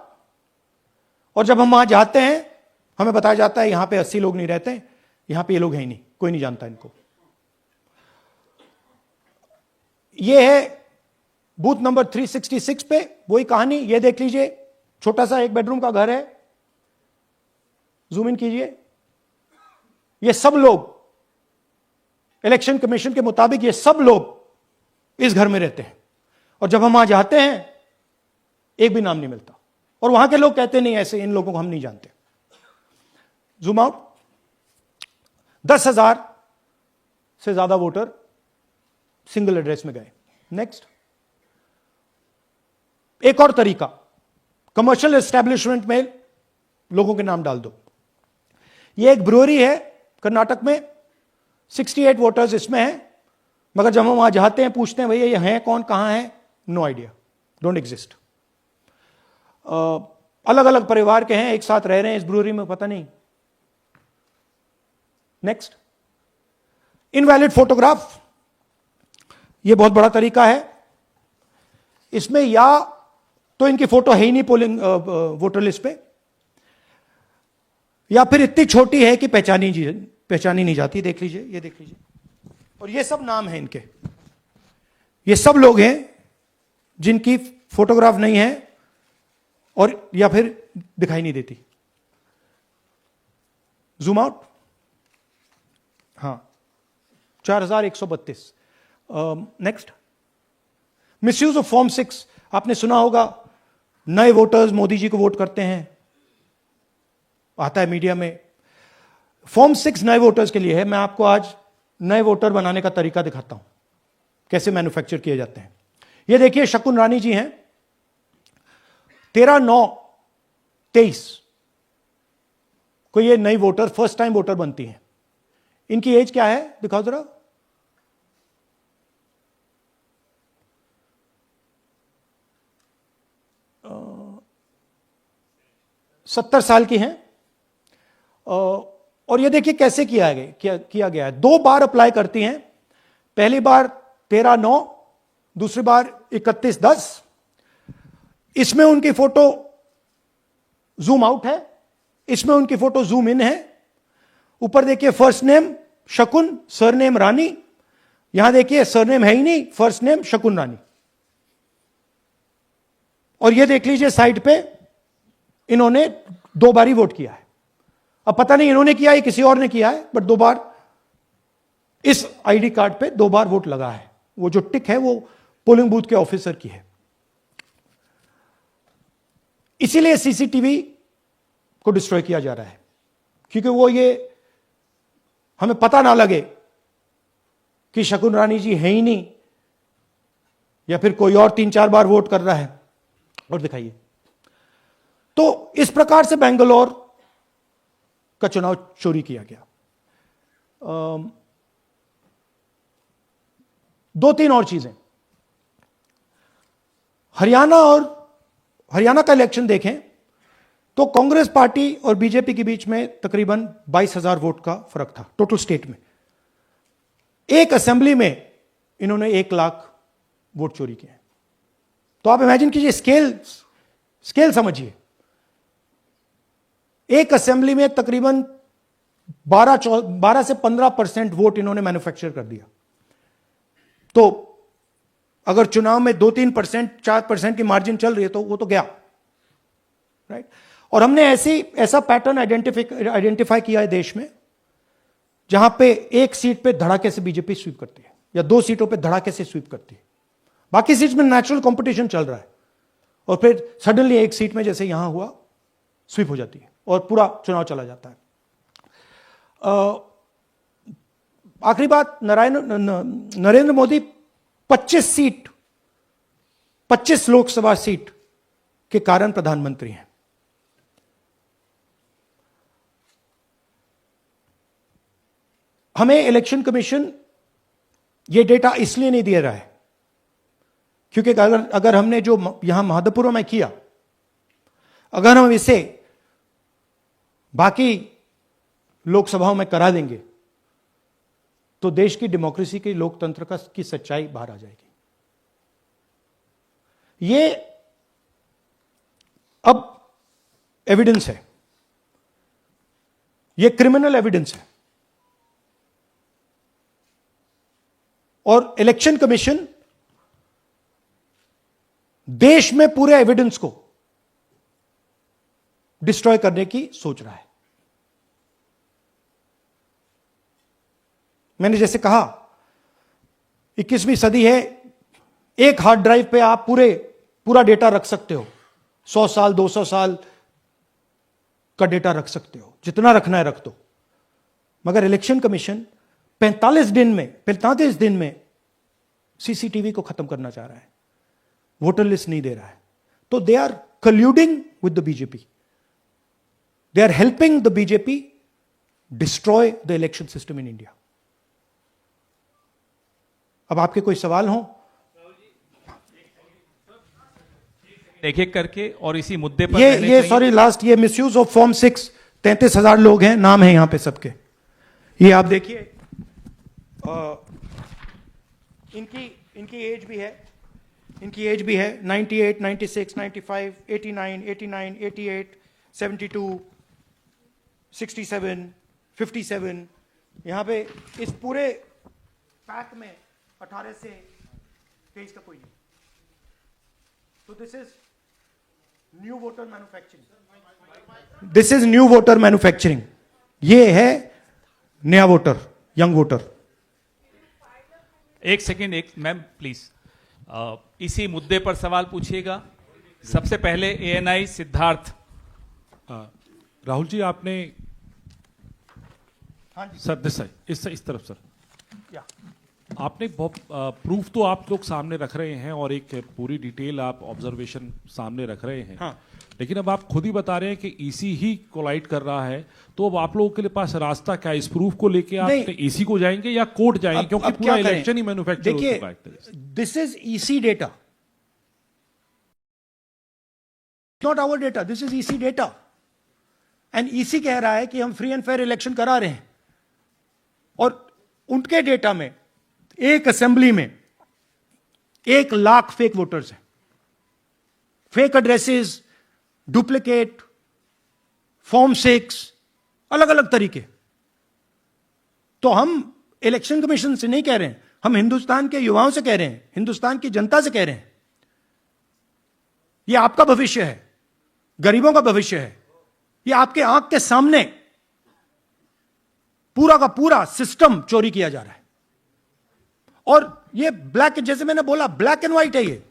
[SPEAKER 1] और जब हम वहां जाते हैं हमें बताया जाता है यहां पे 80 लोग नहीं रहते, यहां पे ये लोग हैं ही नहीं, कोई नहीं जानता इनको। ये है बूथ नंबर 366 पे वही कहानी। ये देख लीजिए, छोटा सा 1 बेडरूम का घर है। जूम इन कीजिए। ये सब लोग, इलेक्शन कमीशन के मुताबिक ये सब लोग इस घर में रहते हैं। और जब हम वहां जाते हैं एक भी नाम नहीं मिलता, और वहां के लोग कहते नहीं ऐसे, इन लोगों को हम नहीं जानते। Zoom out. 10,000 से ज्यादा वोटर सिंगल एड्रेस में गए। नेक्स्ट, एक और तरीका, कमर्शियल एस्टेब्लिशमेंट में लोगों के नाम डाल दो। यह एक ब्रूअरी है कर्नाटक में, 68 वोटर्स इसमें हैं, मगर जब हम वहां जाते हैं पूछते हैं भैया ये हैं कौन, कहां है, नो आइडिया, डोंट एग्जिस्ट। अलग अलग परिवार के हैं, एक साथ रह रहे हैं इस ब्रूअरी में, पता नहीं। Next, invalid photograph. यह बहुत बड़ा तरीका है। इसमें या तो इनकी फोटो है ही नहीं पोलिंग वोटर लिस्ट पे, या फिर इतनी छोटी है कि पहचानी नहीं जाती। देख लीजिए, ये देख लीजिए। और ये सब नाम है इनके, ये सब लोग हैं जिनकी फोटोग्राफ नहीं है और या फिर दिखाई नहीं देती। जूम आउट, हां, 4132। Next, misuse of form 6। आपने सुना होगा नए वोटर्स मोदी जी को वोट करते हैं, आता है मीडिया में। फॉर्म 6 नए वोटर्स के लिए है। मैं आपको आज नए वोटर बनाने का तरीका दिखाता हूं, कैसे मैन्युफैक्चर किए जाते हैं। ये देखिए, शकुन रानी जी हैं, 13/9/23 को ये नई वोटर, फर्स्ट टाइम वोटर बनती हैं। इनकी एज क्या है, दिखाओ जरा। 70 साल की हैं। और ये देखिए कैसे किया गया है। 2 बार अप्लाई करती हैं। पहली बार 13/9, दूसरी बार 31/10। इसमें उनकी फोटो जूम आउट है, इसमें उनकी फोटो जूम इन है। ऊपर देखिए फर्स्ट नेम शकुन, सरनेम रानी। यहां देखिए सरनेम है ही नहीं, फर्स्ट नेम शकुन रानी। और ये देख लीजिए साइड पे इन्होंने 2 बार ही वोट किया है। अब पता नहीं इन्होंने किया है किसी और ने किया है, बट 2 बार इस आईडी कार्ड पे 2 बार वोट लगा है। वो जो टिक है वो पोलिंग बूथ के ऑफिसर की है। इसीलिए सीसीटीवी को डिस्ट्रॉय किया जा रहा है, क्योंकि वो ये हमें पता ना लगे कि शकुन रानी जी है ही नहीं, या फिर कोई और 3-4 बार वोट कर रहा है। और दिखाइए, तो इस प्रकार से बेंगलोर का चुनाव चोरी किया गया। 2-3 और चीजें। हरियाणा का इलेक्शन देखें तो कांग्रेस पार्टी और बीजेपी के बीच में तकरीबन 22,000 वोट का फर्क था टोटल स्टेट में। एक असेंबली में इन्होंने 1 लाख वोट चोरी किए। तो आप इमेजिन कीजिए, स्केल समझिए। एक असेंबली में तकरीबन 12 से 15% वोट इन्होंने मैन्युफैक्चर कर दिया। तो अगर चुनाव में 2-3%, 4% की मार्जिन चल रही है तो वो तो गया, राइट। और हमने ऐसा पैटर्न आइडेंटिफाई किया है देश में, जहां पे एक सीट पे धड़ाके से बीजेपी स्वीप करती है, या 2 सीटों पे धड़ाके से स्वीप करती है। बाकी सीट में नेचुरल कंपटीशन चल रहा है, और फिर सडनली एक सीट में जैसे यहां हुआ स्वीप हो जाती है और पूरा चुनाव चला जाता है। आखिरी बात, नरेंद्र मोदी 25 लोकसभा सीट के कारण प्रधानमंत्री हैं। हमें इलेक्शन कमीशन ये डेटा इसलिए नहीं दे रहा है क्योंकि अगर हमने जो यहां महादपुरम में किया, अगर हम इसे बाकी लोकसभाओं में करा देंगे तो देश की डेमोक्रेसी की, लोकतंत्र की सच्चाई बाहर आ जाएगी। ये अब एविडेंस है, ये क्रिमिनल एविडेंस है। और इलेक्शन कमीशन देश में पूरे एविडेंस को डिस्ट्रॉय करने की सोच रहा है। मैंने जैसे कहा, 21वीं सदी है, एक हार्ड ड्राइव पे आप पूरा डेटा रख सकते हो। 100 साल 200 साल का डेटा रख सकते हो, जितना रखना है रख दो। मगर इलेक्शन कमीशन 45 दिन में सीसीटीवी को खत्म करना चाह रहा है, वोटर लिस्ट नहीं दे रहा है। तो they are colluding with the BJP, they are helping the BJP destroy the election system in India. अब आपके कोई सवाल हो?
[SPEAKER 2] एक एक करके और इसी मुद्दे पर
[SPEAKER 1] ये सॉरी लास्ट, ये मिसयूज ऑफ फॉर्म 6, 33,000 लोग हैं, नाम है यहां पे सबके। ये आप देखिए, इनकी एज भी है, 98, 96, 95, 89, 88, 72, 67, 57। यहां पे इस पूरे पैक में 18 से 23 का कोई नहीं। So this is new voter manufacturing. This is new voter manufacturing. ये है नया वोटर, यंग वोटर.
[SPEAKER 2] एक सेकेंड, एक मैम प्लीज इसी मुद्दे पर सवाल पूछिएगा. सबसे पहले एएनआई सिद्धार्थ.
[SPEAKER 3] राहुल जी आपने
[SPEAKER 1] हाँ जी.
[SPEAKER 3] सर दिस साइड इस तरफ सर
[SPEAKER 1] या.
[SPEAKER 3] आपने बहुत प्रूफ तो आप लोग सामने रख रहे हैं और एक पूरी डिटेल आप ऑब्जर्वेशन सामने रख रहे हैं.
[SPEAKER 1] हाँ.
[SPEAKER 3] लेकिन अब आप खुद ही बता रहे हैं कि ईसी ही कोलाइड कर रहा है, तो अब आप लोगों के लिए पास रास्ता क्या है? इस प्रूफ को लेके आप ईसी को जाएंगे या कोर्ट जाएंगे? क्योंकि पूरा इलेक्शन ही मैन्युफैक्चर हो चुका है.
[SPEAKER 1] देखिए, this is EC data, not our data. This is EC data. And EC कह रहा है कि हम फ्री एंड फेयर इलेक्शन करा रहे हैं, और उनके डेटा में एक असेंबली में 1 लाख फेक वोटर्स हैं. फेक एड्रेसेस, डुप्लीकेट, फॉर्म 6, अलग अलग तरीके. तो हम इलेक्शन कमीशन से नहीं कह रहे हैं, हम हिंदुस्तान के युवाओं से कह रहे हैं, हिंदुस्तान की जनता से कह रहे हैं, यह आपका भविष्य है, गरीबों का भविष्य है. यह आपके आंख के सामने पूरा का पूरा सिस्टम चोरी किया जा रहा है. और ये ब्लैक, जैसे मैंने बोला, ब्लैक एंड व्हाइट है. ये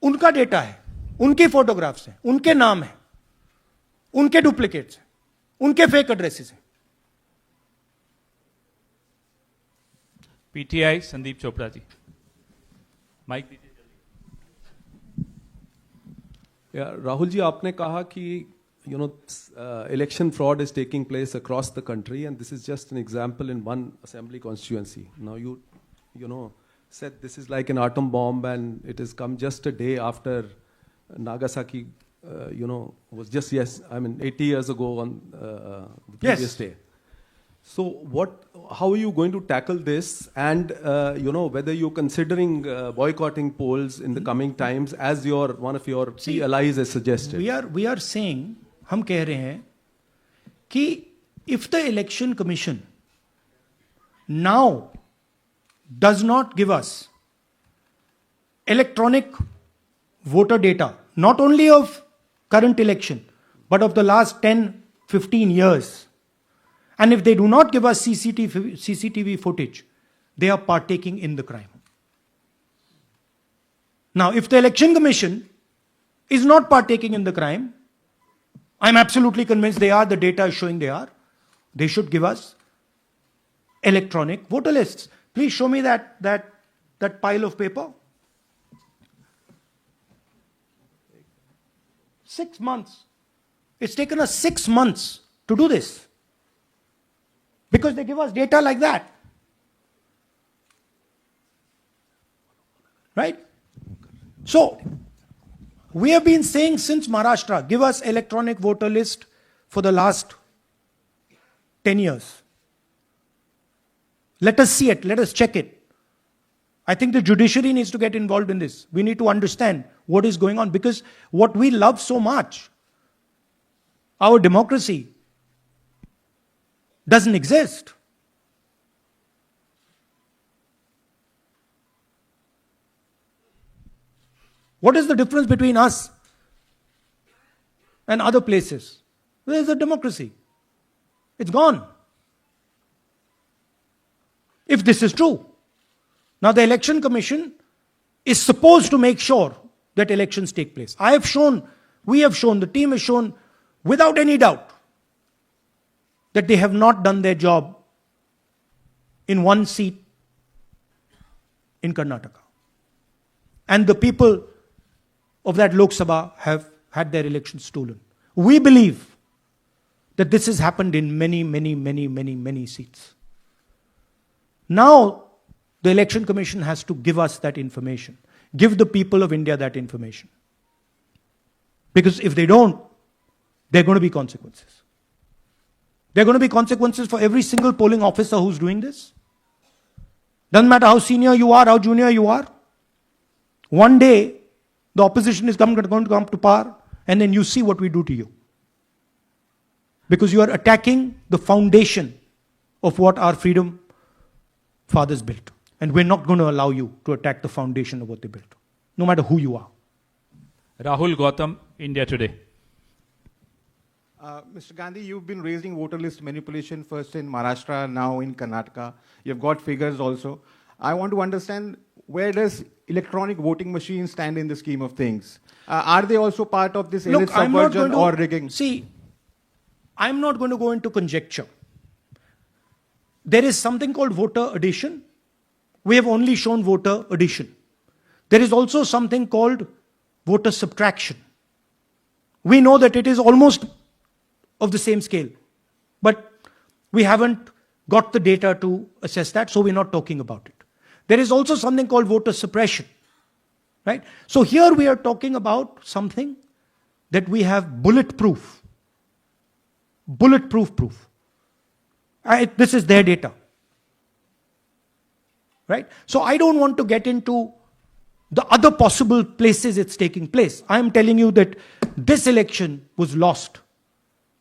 [SPEAKER 1] उनका डेटा है, उनकी फोटोग्राफ्स हैं, उनके नाम हैं, उनके डुप्लीकेट्स हैं, उनके फेक एड्रेसेस हैं.
[SPEAKER 2] पीटीआई संदीप चोपड़ा जी, माइक दीजिए.
[SPEAKER 4] राहुल जी, आपने कहा कि election fraud is taking place across the country, and this is just an example in one assembly constituency. Now you said this is like an atom bomb, and it has come just a day after Nagasaki, was just 80 years ago on the previous day. So how are you going to tackle this, and whether you're considering boycotting polls in the coming times, as one of your key allies has suggested?
[SPEAKER 1] We are saying, हम कह रहे हैं कि if the election commission now does not give us electronic voter data, not only of current election, but of the last 10-15 years, and if they do not give us CCTV footage, they are partaking in the crime. Now, if the election commission is not partaking in the crime, I'm absolutely convinced they are. The data is showing they are. They should give us electronic voter lists. Please show me that pile of paper. 6 months. It's taken us 6 months to do this, because they give us data like that. Right? So, we have been saying since Maharashtra, give us electronic voter list for the last 10 years. Let us see it. Let us check it. I think the judiciary needs to get involved in this. We need to understand what is going on, because what we love so much, our democracy, doesn't exist. What is the difference between us and other places? Where is the democracy? It's gone. If this is true. Now the election commission is supposed to make sure that elections take place. We have shown, the team has shown without any doubt that they have not done their job in one seat in Karnataka. And the people of that Lok Sabha have had their elections stolen. We believe that this has happened in many seats. Now, the Election Commission has to give us that information. Give the people of India that information. Because if they don't, there are going to be consequences. There are going to be consequences for every single polling officer who's doing this. Doesn't matter how senior you are, how junior you are. One day, the opposition is going to come to power, and then you see what we do to you. Because you are attacking the foundation of what our freedom fathers built. And we're not going to allow you to attack the foundation of what they built, no matter who you are.
[SPEAKER 2] Rahul Gautam, India Today.
[SPEAKER 5] Mr. Gandhi, you've been raising voter list manipulation first in Maharashtra, now in Karnataka. You've got figures also. I want to understand, where does electronic voting machines stand in the scheme of things? Are they also part of this elite subversion or rigging?
[SPEAKER 1] See, I'm not going to go into conjecture. There is something called voter addition. We have only shown voter addition. There is also something called voter subtraction. We know that it is almost of the same scale, but we haven't got the data to assess that, so we're not talking about it. There is also something called voter suppression, right? So here we are talking about something that we have bulletproof proof. This is their data, right? So I don't want to get into the other possible places it's taking place. I am telling you that this election was lost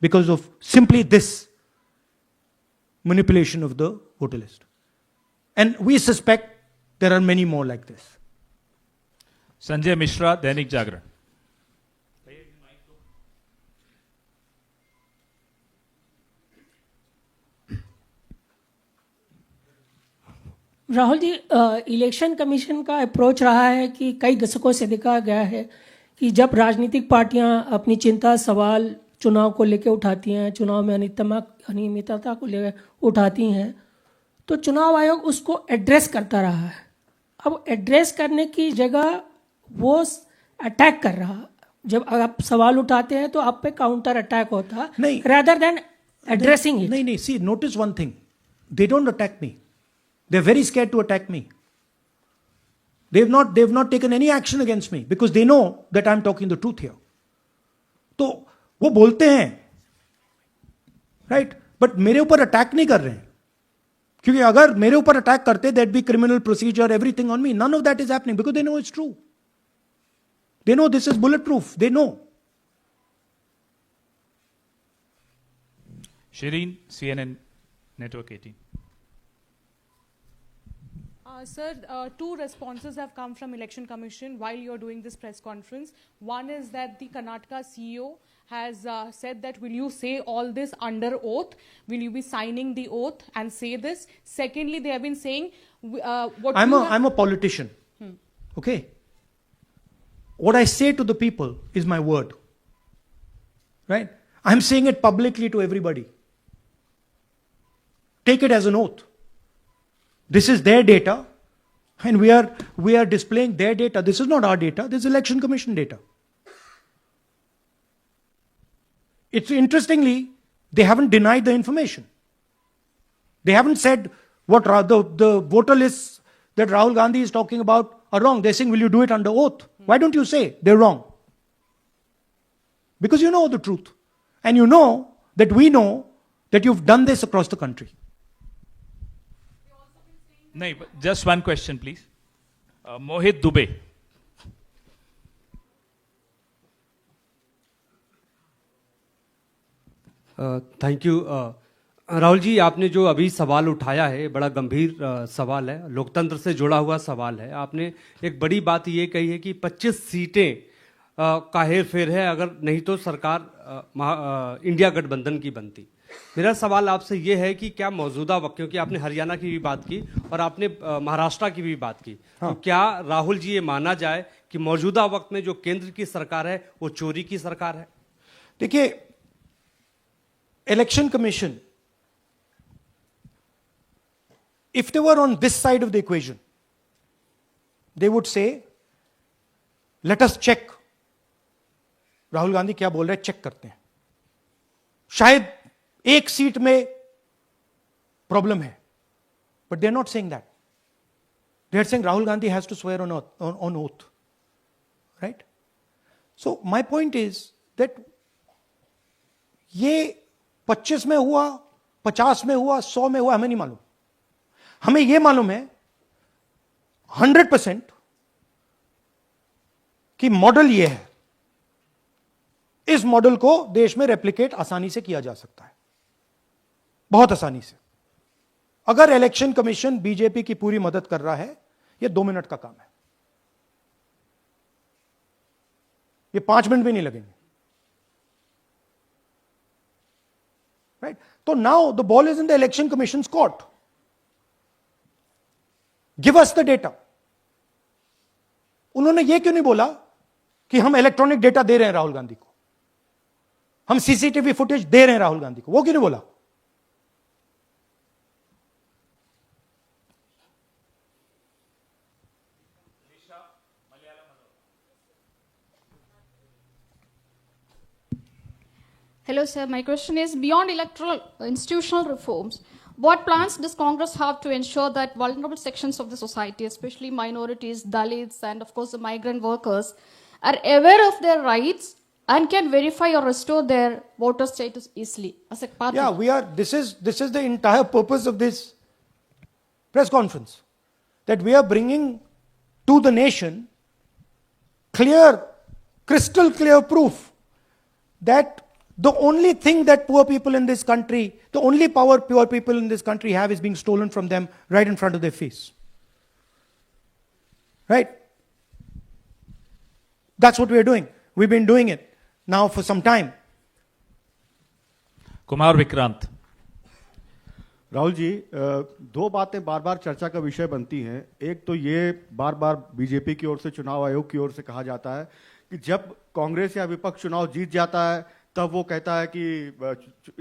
[SPEAKER 1] because of simply this manipulation of the voter list. And we suspect there are many more like this.
[SPEAKER 2] Sanjay Mishra, Dainik Jagran.
[SPEAKER 6] Rahul ji, election commission का approach रहा है कि कई दशकों से देखा गया है कि जब राजनीतिक पार्टियां अपनी चिंता सवाल चुनाव को लेकर उठाती हैं, चुनाव में अनियमितता को लेकर उठाती हैं, तो चुनाव आयोग उसको एड्रेस करता रहा है। अब एड्रेस करने की जगह वो अटैक कर रहा। जब आप सवाल उठाते हैं तो आप पे काउंटर अटैक होता
[SPEAKER 1] नहीं,
[SPEAKER 6] rather than addressing it.
[SPEAKER 1] नहीं, see, notice one thing. They don't attack me. They're very scared to attack me. They've not taken any action against me because they know that I'm talking the truth here. तो वो बोलते हैं, right? But मेरे ऊपर attack नहीं कर रहे हैं, क्योंकि अगर मेरे ऊपर अटैक करते, there'd be criminal procedure, everything on me. None of that is happening because they know it's true. They know this is bulletproof. They know.
[SPEAKER 2] Shireen, CNN Network 18.
[SPEAKER 7] Sir, two responses have come from Election Commission while you're doing this press conference. One is that the Karnataka CEO has said that, will you say all this under oath? Will you be signing the oath and say this? Secondly, they have been saying...
[SPEAKER 1] I'm a politician. Okay? What I say to the people is my word. Right? I'm saying it publicly to everybody. Take it as an oath. This is their data, and we are displaying their data. This is not our data. This is Election Commission data. It's interestingly, they haven't denied the information. They haven't said what the voter lists that Rahul Gandhi is talking about are wrong. They're saying, will you do it under oath? Why don't you say they're wrong? Because you know the truth. And you know that we know that you've done this across the country.
[SPEAKER 2] No, just one question, please. Mohit Dubey.
[SPEAKER 8] Thank you. Rahul ji, आपने जो अभी सवाल उठाया है बड़ा गंभीर सवाल है, लोकतंत्र से जुड़ा हुआ सवाल है। आपने एक बड़ी बात ये कही है कि 25 सीटें का हेर फेर है, अगर नहीं तो सरकार इंडिया गठबंधन की बनती। मेरा सवाल आपसे ये है कि क्या मौजूदा वक्त, क्योंकि आपने हरियाणा की भी बात की और आपने महाराष्ट्र की भी बात की, तो क्या राहुल जी ये माना जाए कि मौजूदा वक्त में जो केंद्र की सरकार है वो चोरी की सरकार है?
[SPEAKER 1] देखिए, election commission, if they were on this side of the equation, they would say, let us check. Rahul Gandhi क्या बोल रहे हैं, चेक करते हैं। शायद एक सीट में प्रॉब्लम है, but they're not saying that. They're saying Rahul Gandhi has to swear on oath. Right? So my point is that ये 25 में हुआ, 50 में हुआ, 100 में हुआ, हमें नहीं मालूम। हमें यह मालूम है 100% कि मॉडल यह है। इस मॉडल को देश में रेप्लिकेट आसानी से किया जा सकता है, बहुत आसानी से। अगर इलेक्शन कमीशन बीजेपी की पूरी मदद कर रहा है, यह 2 मिनट का काम है, ये 5 मिनट भी नहीं लगेंगे, राइट? तो now the ball is in the election commission court. Give us the data. उन्होंने यह क्यों नहीं बोला कि हम इलेक्ट्रॉनिक डेटा दे रहे हैं राहुल गांधी को, हम सीसीटीवी फुटेज दे रहे हैं राहुल गांधी को? वो क्यों नहीं बोला?
[SPEAKER 9] Hello, sir. My question is, beyond electoral institutional reforms, what plans does Congress have to ensure that vulnerable sections of the society, especially minorities, Dalits, and of course the migrant workers, are aware of their rights and can verify or restore their voter status easily as a part
[SPEAKER 1] Yeah,
[SPEAKER 9] of
[SPEAKER 1] we are. This is the entire purpose of this press conference, that we are bringing to the nation clear, crystal clear proof that the only thing that poor people in this country, the only power poor people in this country have is being stolen from them right in front of their face. Right? That's what we are doing. We've been doing it now for some time.
[SPEAKER 2] Kumar Vikrant.
[SPEAKER 5] Rahul ji, दो बातें बार बार चर्चा का विषय बनती हैं. एक तो ये बार बार बीजेपी की ओर से, चुनाव आयोग की ओर से कहा जाता है कि जब कांग्रेस या विपक्ष चुनाव जीत जाता है तब वो कहता है कि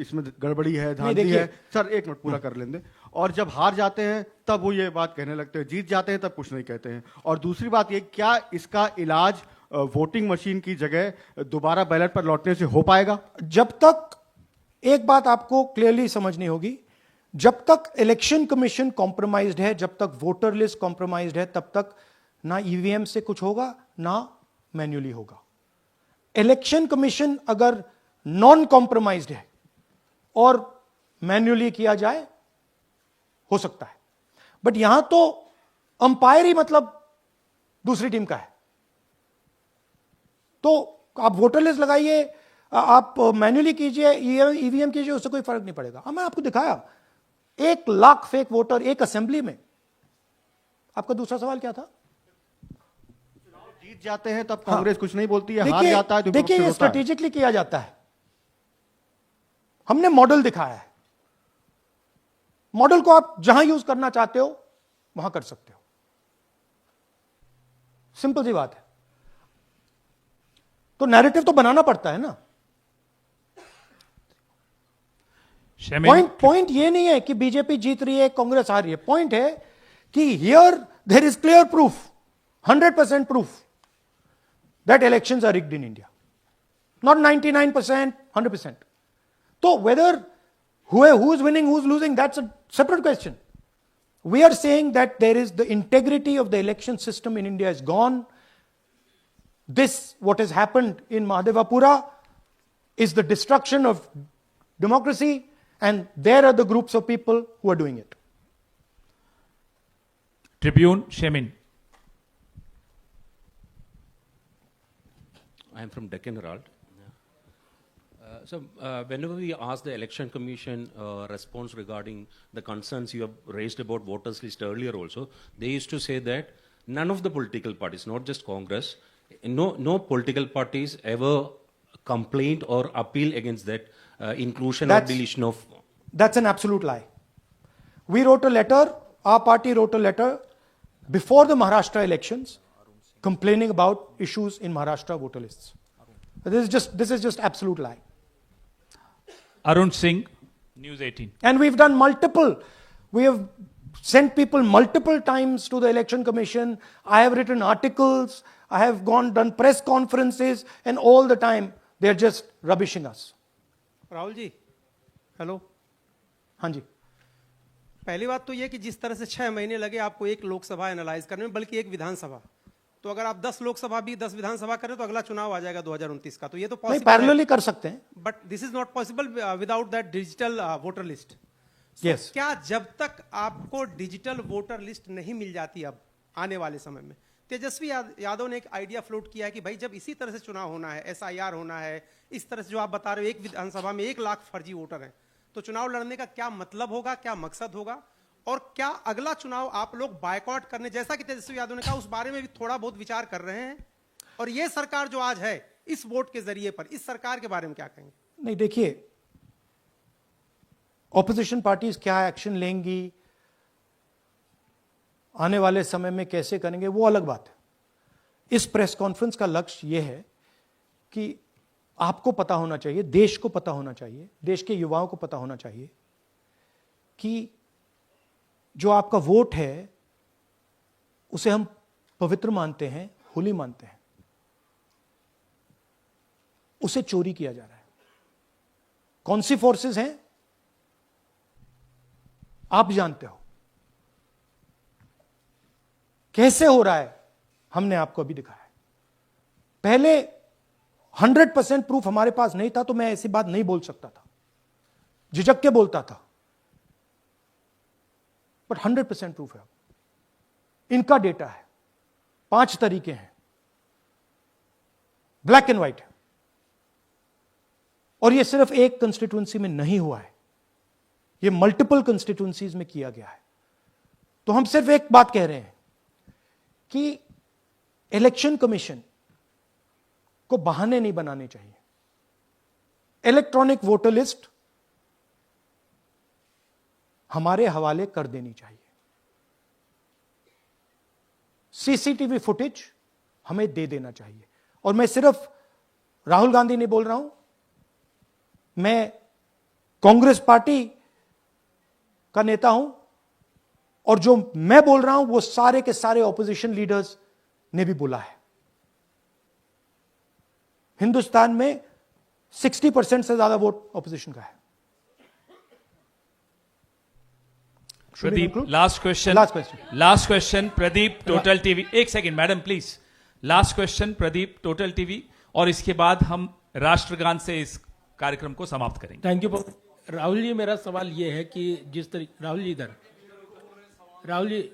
[SPEAKER 5] इसमें गड़बड़ी है, धांधली है. सर एक मिनट पूरा कर लेंगे. और जब हार जाते हैं तब वो ये बात कहने लगते हैं, जीत जाते हैं तब कुछ नहीं कहते हैं. और दूसरी बात ये, क्या इसका इलाज वोटिंग मशीन की जगह दोबारा बैलेट पर लौटने से हो पाएगा?
[SPEAKER 1] जब तक, एक बात आपको क्लियरली समझनी होगी, जब तक इलेक्शन कमीशन कॉम्प्रोमाइज्ड है, जब तक वोटर लिस्ट कॉम्प्रोमाइज्ड है, तब तक ना ईवीएम से कुछ होगा ना मैन्युअली होगा. इलेक्शन कमीशन अगर नॉन कॉम्प्रोमाइज्ड है और मैन्युअली किया जाए, हो सकता है. बट यहां तो अंपायर ही मतलब दूसरी टीम का है. तो आप वोटर लिस्ट लगाइए, आप मैन्युअली कीजिए, ईवीएम कीजिए, उससे कोई फर्क नहीं पड़ेगा. मैं आपको दिखाया 1 लाख फेक वोटर एक असेंबली में. आपका दूसरा सवाल क्या था?
[SPEAKER 5] जीत जाते हैं तब कांग्रेस कुछ नहीं बोलती है, हार जाता है तो
[SPEAKER 1] देखिए, ये स्ट्रेटेजिकली किया जाता है. हमने मॉडल दिखाया है. मॉडल को आप जहां यूज करना चाहते हो वहां कर सकते हो. सिंपल सी बात है. तो नैरेटिव तो बनाना पड़ता है ना. पॉइंट ये नहीं है कि बीजेपी जीत रही है, कांग्रेस हार रही है. पॉइंट है कि here there is clear proof, 100% proof that elections are rigged in India. Not 99%, 100%. So whether who is winning, who is losing, that's a separate question. We are saying that there is the integrity of the election system in India is gone. This, what has happened in Mahadevapura, is the destruction of democracy, and there are the groups of people who are doing it.
[SPEAKER 2] Tribune, Shemin.
[SPEAKER 10] I am from Deccan Herald. Whenever we ask the Election Commission response regarding the concerns you have raised about voters list earlier also, they used to say that none of the political parties, not just Congress, no political parties ever complained or appeal against that inclusion or deletion of...
[SPEAKER 1] That's an absolute lie. We wrote a letter, our party wrote a letter before the Maharashtra elections, complaining about issues in Maharashtra voter lists. This is just absolute lie.
[SPEAKER 2] Arun Singh, News 18.
[SPEAKER 1] And we've done we have sent people multiple times to the election commission. I have written articles, I have done press conferences, and all the time they're just rubbishing us.
[SPEAKER 11] Rahul ji, hello.
[SPEAKER 1] हाँ जी.
[SPEAKER 11] पहली बात तो ये कि जिस तरह से 6 महीने लगे आपको एक लोकसभा एनालाइज करने में, बल्कि एक विधानसभा, तो अगर आप 10 लोकसभा भी 10 विधानसभा करें तो अगला चुनाव आ जाएगा 2029 का. तो ये तो
[SPEAKER 1] नहीं, पैरेलली कर सकते हैं.
[SPEAKER 11] But this is not possible without that digital voter list.
[SPEAKER 1] Yes.
[SPEAKER 11] क्या जब तक आपको डिजिटल वोटर लिस्ट नहीं मिल जाती अब आने वाले समय में, तेजस्वी यादव ने एक आइडिया फ्लोट किया है कि भाई जब इसी तरह से चुनाव होना है, SIR होना है, इस तरह से जो आप बता रहे हो एक विधानसभा में 1 लाख फर्जी वोटर हैं, तो चुनाव लड़ने का क्या मतलब होगा, क्या मकसद होगा? और क्या अगला चुनाव आप लोग बायकॉट करने, जैसा कि तेजस्वी यादव ने कहा, उस बारे में भी थोड़ा बहुत विचार कर रहे हैं? और ये सरकार जो आज है इस वोट के जरिए पर, इस सरकार के बारे में क्या कहेंगे?
[SPEAKER 1] नहीं, देखिए, ऑपोजिशन पार्टीज क्या एक्शन लेंगी, आने वाले समय में कैसे करेंगे, वो अलग बात है। इस प्रेस कॉन्फ्रेंस का लक्ष्य यह है कि आपको पता होना चाहिए, देश को पता होना चाहिए, देश के युवाओं को पता होना चाहिए कि जो आपका वोट है उसे हम पवित्र मानते हैं, होली मानते हैं, उसे चोरी किया जा रहा है। कौन सी फोर्सेस हैं आप जानते हो, कैसे हो रहा है हमने आपको अभी दिखाया है। पहले 100% प्रूफ हमारे पास नहीं था तो मैं ऐसी बात नहीं बोल सकता था, झिझक के बोलता था, बट 100% प्रूफ है। इनका डेटा है, 5 तरीके हैं, ब्लैक एंड व्हाइट है, और यह सिर्फ एक कंस्टिट्यूंसी में नहीं हुआ है, यह मल्टीपल कंस्टिट्यूंसीज में किया गया है। तो हम सिर्फ एक बात कह रहे हैं कि इलेक्शन कमीशन को बहाने नहीं बनाने चाहिए। इलेक्ट्रॉनिक वोटर लिस्ट हमारे हवाले कर देनी चाहिए। सीसीटीवी फुटेज हमें दे देना चाहिए। और मैं सिर्फ राहुल गांधी नहीं बोल रहा हूं, मैं कांग्रेस पार्टी का नेता हूं, और जो मैं बोल रहा हूं वो सारे के सारे ऑपोजिशन लीडर्स ने भी बोला है। हिंदुस्तान में 60% से ज्यादा वोट ऑपोजिशन का है।
[SPEAKER 2] Pradeep, last question Pradeep, total TV. एक second madam please, last question Pradeep, total TV, और इसके बाद हम राष्ट्रगान से इस कार्यक्रम को समाप्त करेंगे।
[SPEAKER 12] थैंक यू राहुल जी। मेरा सवाल ये है कि जिस तरीके राहुल जी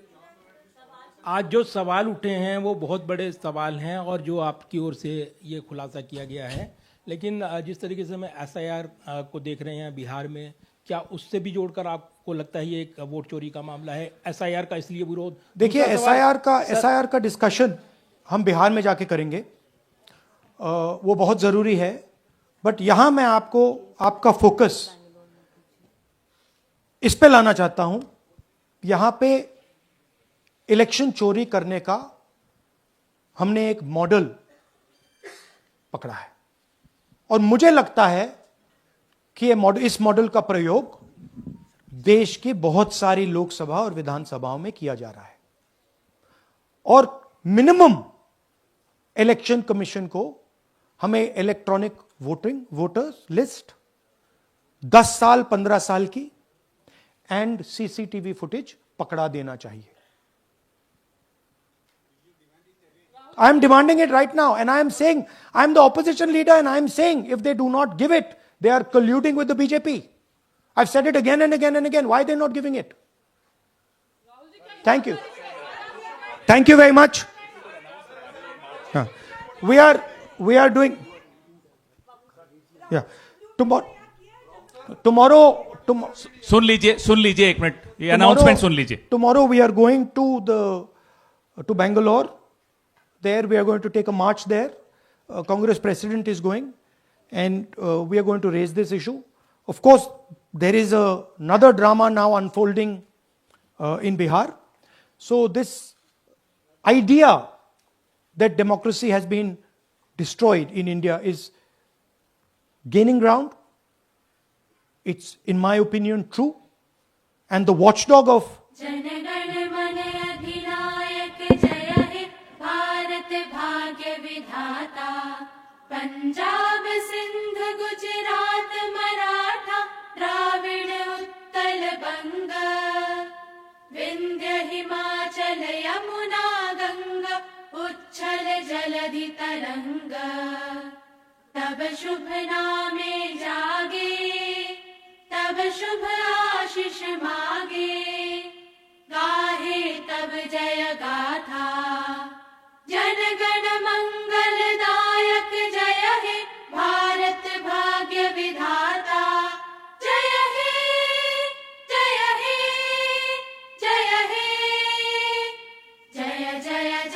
[SPEAKER 12] आज जो सवाल उठे हैं वो बहुत बड़े सवाल हैं, और जो आपकी ओर से ये खुलासा किया गया है, लेकिन जिस तरीके से मैं एसआईआर को देख रहे हैं बिहार में, क्या उससे भी जोड़कर आपको लगता है ये एक वोट चोरी का मामला है? एसआईआर का इसलिए विरोध,
[SPEAKER 1] देखिए, एसआईआर का डिस्कशन हम बिहार में जाके करेंगे, वो बहुत जरूरी है, बट यहां मैं आपको आपका फोकस इस पे लाना चाहता हूं। यहां पे इलेक्शन चोरी करने का हमने एक मॉडल पकड़ा है, और मुझे लगता है कि इस मॉडल का प्रयोग देश की बहुत सारी लोकसभा और विधानसभाओं में किया जा रहा है। और मिनिमम इलेक्शन कमीशन को हमें इलेक्ट्रॉनिक वोटर्स लिस्ट 10 साल 15 साल की एंड सीसीटीवी फुटेज पकड़ा देना चाहिए। I am demanding it right now, and I am saying, I am the opposition leader, and I am saying, if they do not give it, they are colluding with the BJP. I've said it again and again and again. Why are they not giving it? Thank you. Thank you very much. We are doing, yeah. Tomorrow,
[SPEAKER 2] सुन लीजिए एक minute, ये announcement सुन लीजिए।
[SPEAKER 1] Tomorrow we are going to Bangalore. There we are going to take a march there. Congress president is going, and we are going to raise this issue. Of course, there is another drama now unfolding in Bihar. So this idea that democracy has been destroyed in India is gaining ground. It's, in my opinion, true. And the watchdog of
[SPEAKER 13] Punjab Sindh Gujarat Maratha Dravida Utkal बंग विंध्य हिमाचल यमुना गंगा उच्छल जलधि तरंग तब शुभ नामे जागे तब शुभ आशीष मागे गाहे तब जय गाथा जन गण मंगलदायक जय हे भारत भाग्य विधाता जय हे जय